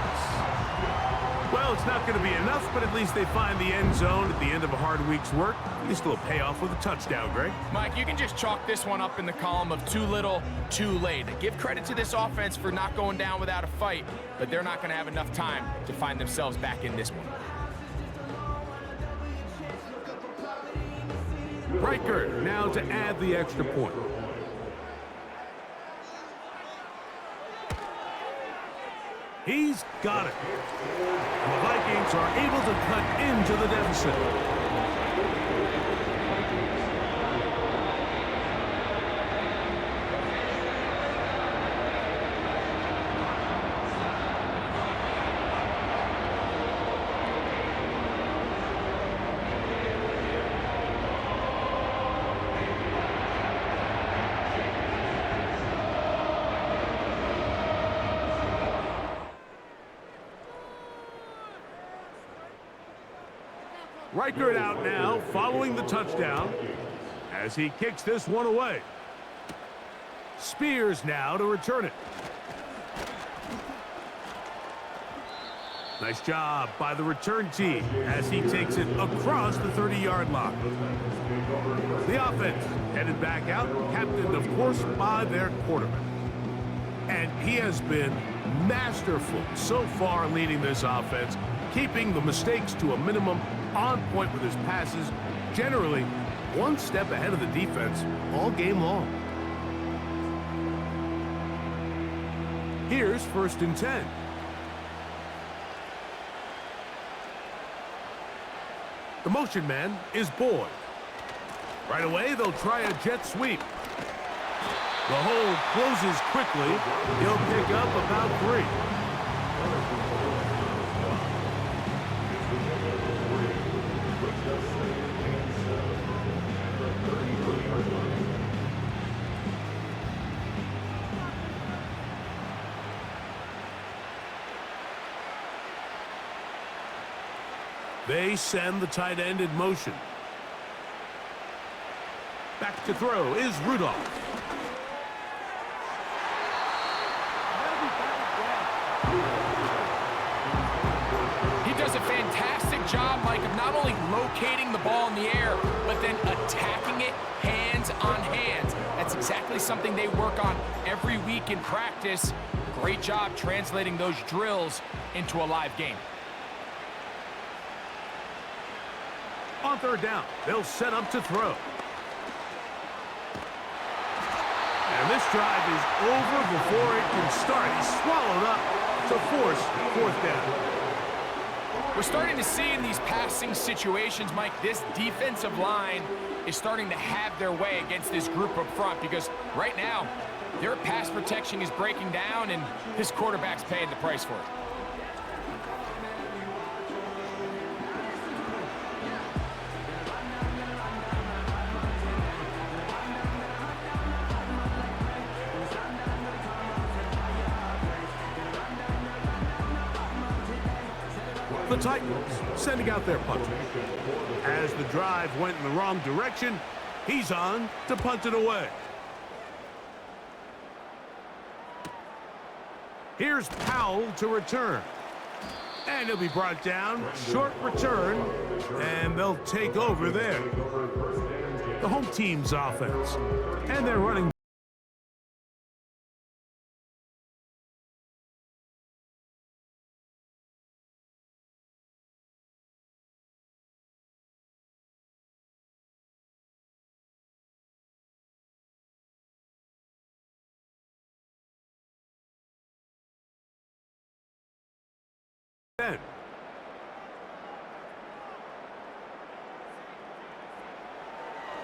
Well, it's not going to be enough, but at least they find the end zone at the end of a hard week's work. At least it'll pay off with a touchdown, Greg. Mike, you can just chalk this one up in the column of too little, too late. Give credit to this offense for not going down without a fight, but they're not going to have enough time to find themselves back in this one. Riker now to add the extra point. He's got it. And the Vikings are able to cut into the deficit. Riker out now, following the touchdown, as he kicks this one away. Spears now to return it. Nice job by the return team as he takes it across the 30-yard line. The offense headed back out, captained, of course, by their quarterback. And he has been masterful so far leading this offense, keeping the mistakes to a minimum, on point with his passes, generally one step ahead of the defense all game long. Here's 1st and 10. The motion man is Boyd. Right away, they'll try a jet sweep. The hole closes quickly. He'll pick up about 3. They send the tight end in motion. Back to throw is Rudolph. He does a fantastic job, Mike, of not only locating the ball in the air, but then attacking it hands on hands. That's exactly something they work on every week in practice. Great job translating those drills into a live game. On third down, they'll set up to throw. And this drive is over before it can start. He's swallowed up to force 4th down. We're starting to see in these passing situations, Mike, this defensive line is starting to have their way against this group up front, because right now, their pass protection is breaking down, and this quarterback's paying the price for it. The Titans sending out their punter. As the drive went in the wrong direction, he's on to punt it away. Here's Powell to return. And he'll be brought down. Short return. And they'll take over there. The home team's offense. And they're running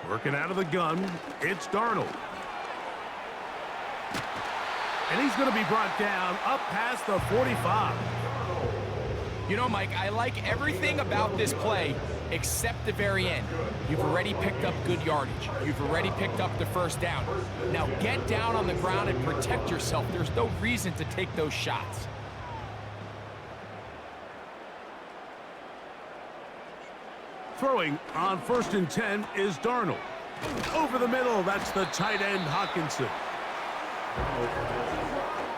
Working out of the gun, it's Darnold. And he's going to be brought down up past the 45. You know, Mike, I like everything about this play except the very end. You've already picked up good yardage. You've already picked up the first down. Now get down on the ground and protect yourself. There's no reason to take those shots. Throwing on 1st and 10 is Darnold. Over the middle, that's the tight end Hawkinson.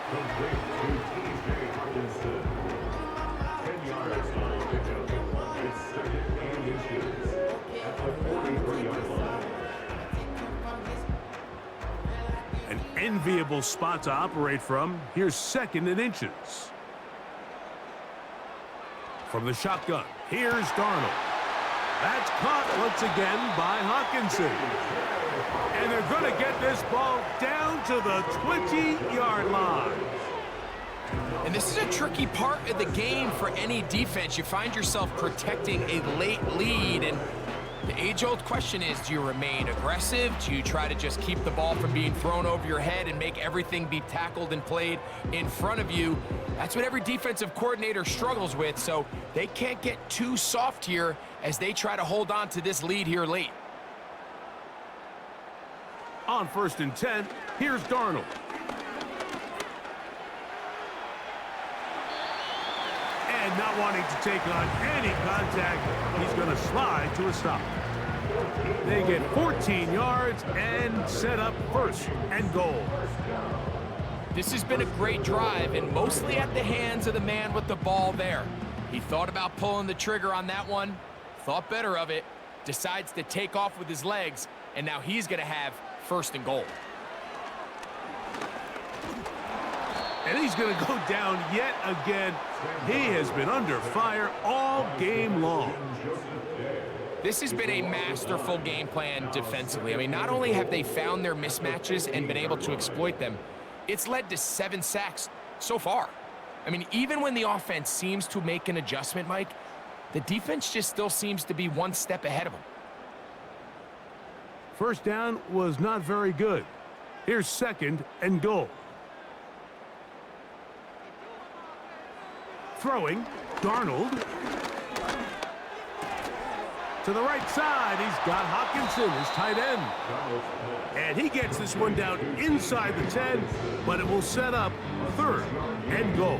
Complete to TJ Hawkinson. 10 yards on the pickup. It's 2nd and inches at the 43-yard line. An enviable spot to operate from. Here's 2nd and inches. From the shotgun, here's Darnold. That's caught once again by Hawkinson. And they're going to get this ball down to the 20-yard line. And this is a tricky part of the game for any defense. You find yourself protecting a late lead, and the age-old question is, do you remain aggressive? Do you try to just keep the ball from being thrown over your head and make everything be tackled and played in front of you? That's what every defensive coordinator struggles with, so they can't get too soft here as they try to hold on to this lead here late. On 1st and 10, here's Darnold. And not wanting to take on any contact, he's going to slide to a stop. They get 14 yards and set up 1st and goal. This has been a great drive, and mostly at the hands of the man with the ball there. He thought about pulling the trigger on that one, thought better of it, decides to take off with his legs, and now he's going to have 1st and goal. And he's going to go down yet again. He has been under fire all game long. This has been a masterful game plan defensively. I mean, not only have they found their mismatches and been able to exploit them, it's led to 7 sacks so far. I mean, even when the offense seems to make an adjustment, Mike, the defense just still seems to be one step ahead of them. First down was not very good. Here's 2nd and goal. Throwing, Darnold. To the right side, he's got Hawkinson, his tight end. And he gets this one down inside the 10, but it will set up 3rd and goal.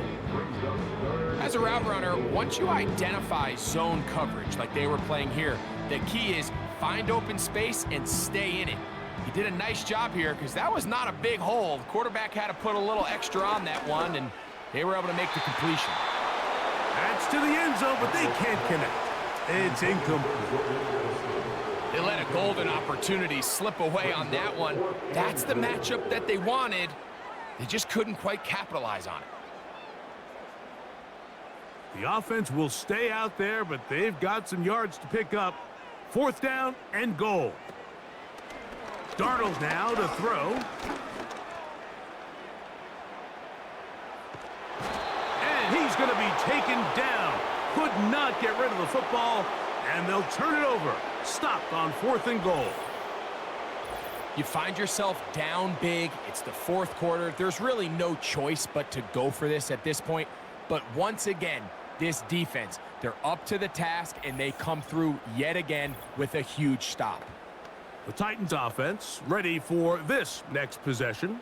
As a route runner, once you identify zone coverage like they were playing here, the key is find open space and stay in it. He did a nice job here because that was not a big hole. The quarterback had to put a little extra on that one, and they were able to make the completion. That's to the end zone, but they can't connect. It's incomplete. They let a golden opportunity slip away on that one. That's the matchup that they wanted. They just couldn't quite capitalize on it. The offense will stay out there, but they've got some yards to pick up. 4th down and goal. Darnold now to throw. And he's going to be taken down. Could not get rid of the football, and they'll turn it over. Stopped on 4th and goal. You find yourself down big. It's the 4th quarter. There's really no choice but to go for this at this point. But once again, this defense, they're up to the task, and they come through yet again with a huge stop. The Titans offense ready for this next possession.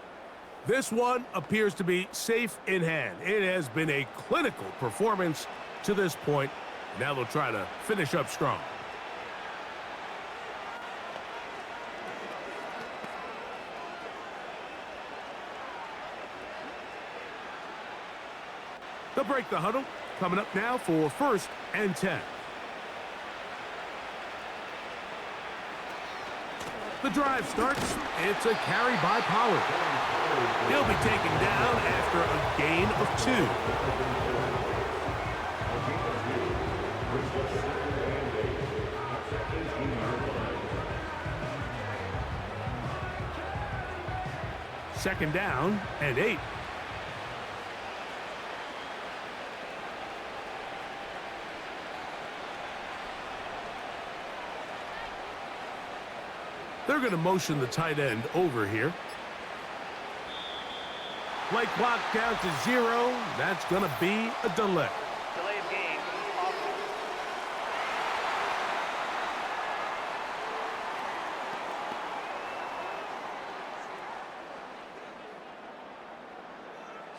This one appears to be safe in hand. It has been a clinical performance to this point. Now they'll try to finish up strong. They'll break the huddle. Coming up now for 1st and 10. The drive starts. It's a carry by Pollard. He'll be taken down after a gain of 2. Second down and 8. They're going to motion the tight end over here. Play clock down to 0. That's going to be a delay. Delay of game. Offense.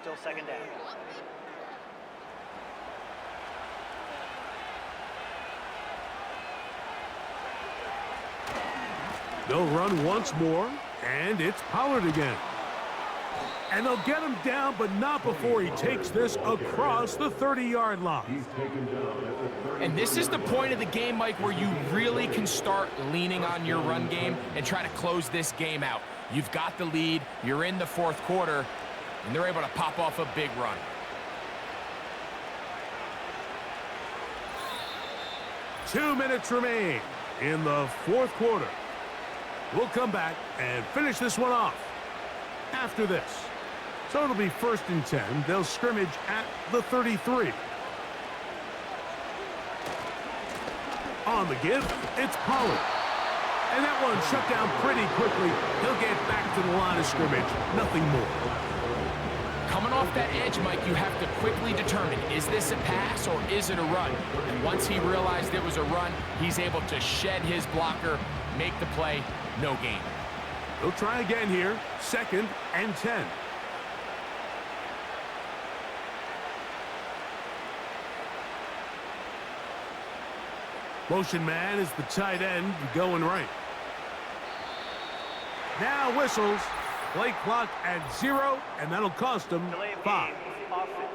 Still second down. They'll run once more, and it's Pollard again. And they'll get him down, but not before he takes this across the 30-yard line. He's taken down at the 30. And this is the point of the game, Mike, where you really can start leaning on your run game and try to close this game out. You've got the lead, you're in the fourth quarter, and they're able to pop off a big run. Two minutes remain in the fourth quarter. We'll come back and finish this one off after this. So it'll be 1st and 10. They'll scrimmage at the 33. On the give, it's Pollard. And that one shut down pretty quickly. He'll get back to the line of scrimmage. Nothing more. Coming off that edge, Mike, you have to quickly determine, is this a pass or is it a run? And once he realized it was a run, he's able to shed his blocker, make the play, no gain. They'll try again here, 2nd and 10. Motion man is the tight end going right. Now whistles. Play clock at 0, and that'll cost them Delay of 5. game. Offense.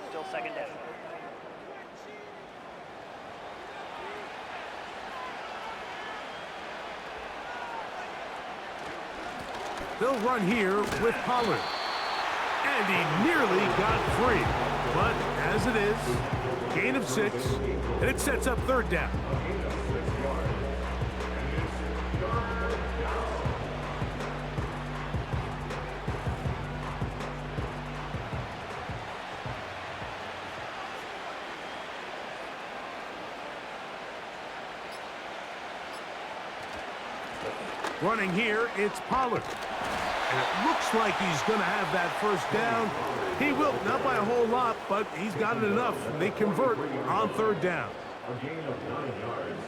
Still second down. They'll run here with Pollard. And he nearly got free. But as it is, gain of 6, and it sets up 3rd down. Running here, it's Pollard. And it looks like he's going to have that 1st down. He will, not by a whole lot, but he's got it enough. They convert on 3rd down. A gain of 9 yards.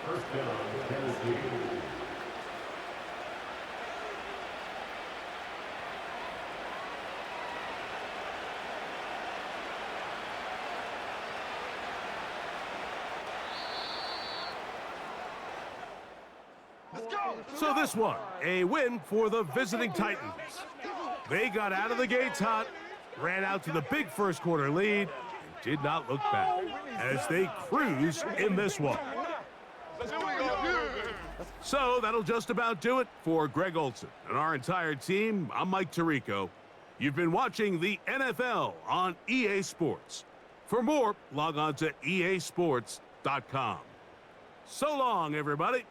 1st down, Tennessee. So this one, a win for the visiting Titans. They got out of the gates hot, ran out to the big first quarter lead, and did not look back as they cruise in this one. So that'll just about do it for Greg Olson and our entire team. I'm Mike Tirico. You've been watching the NFL on EA Sports. For more, log on to easports.com. So long, everybody.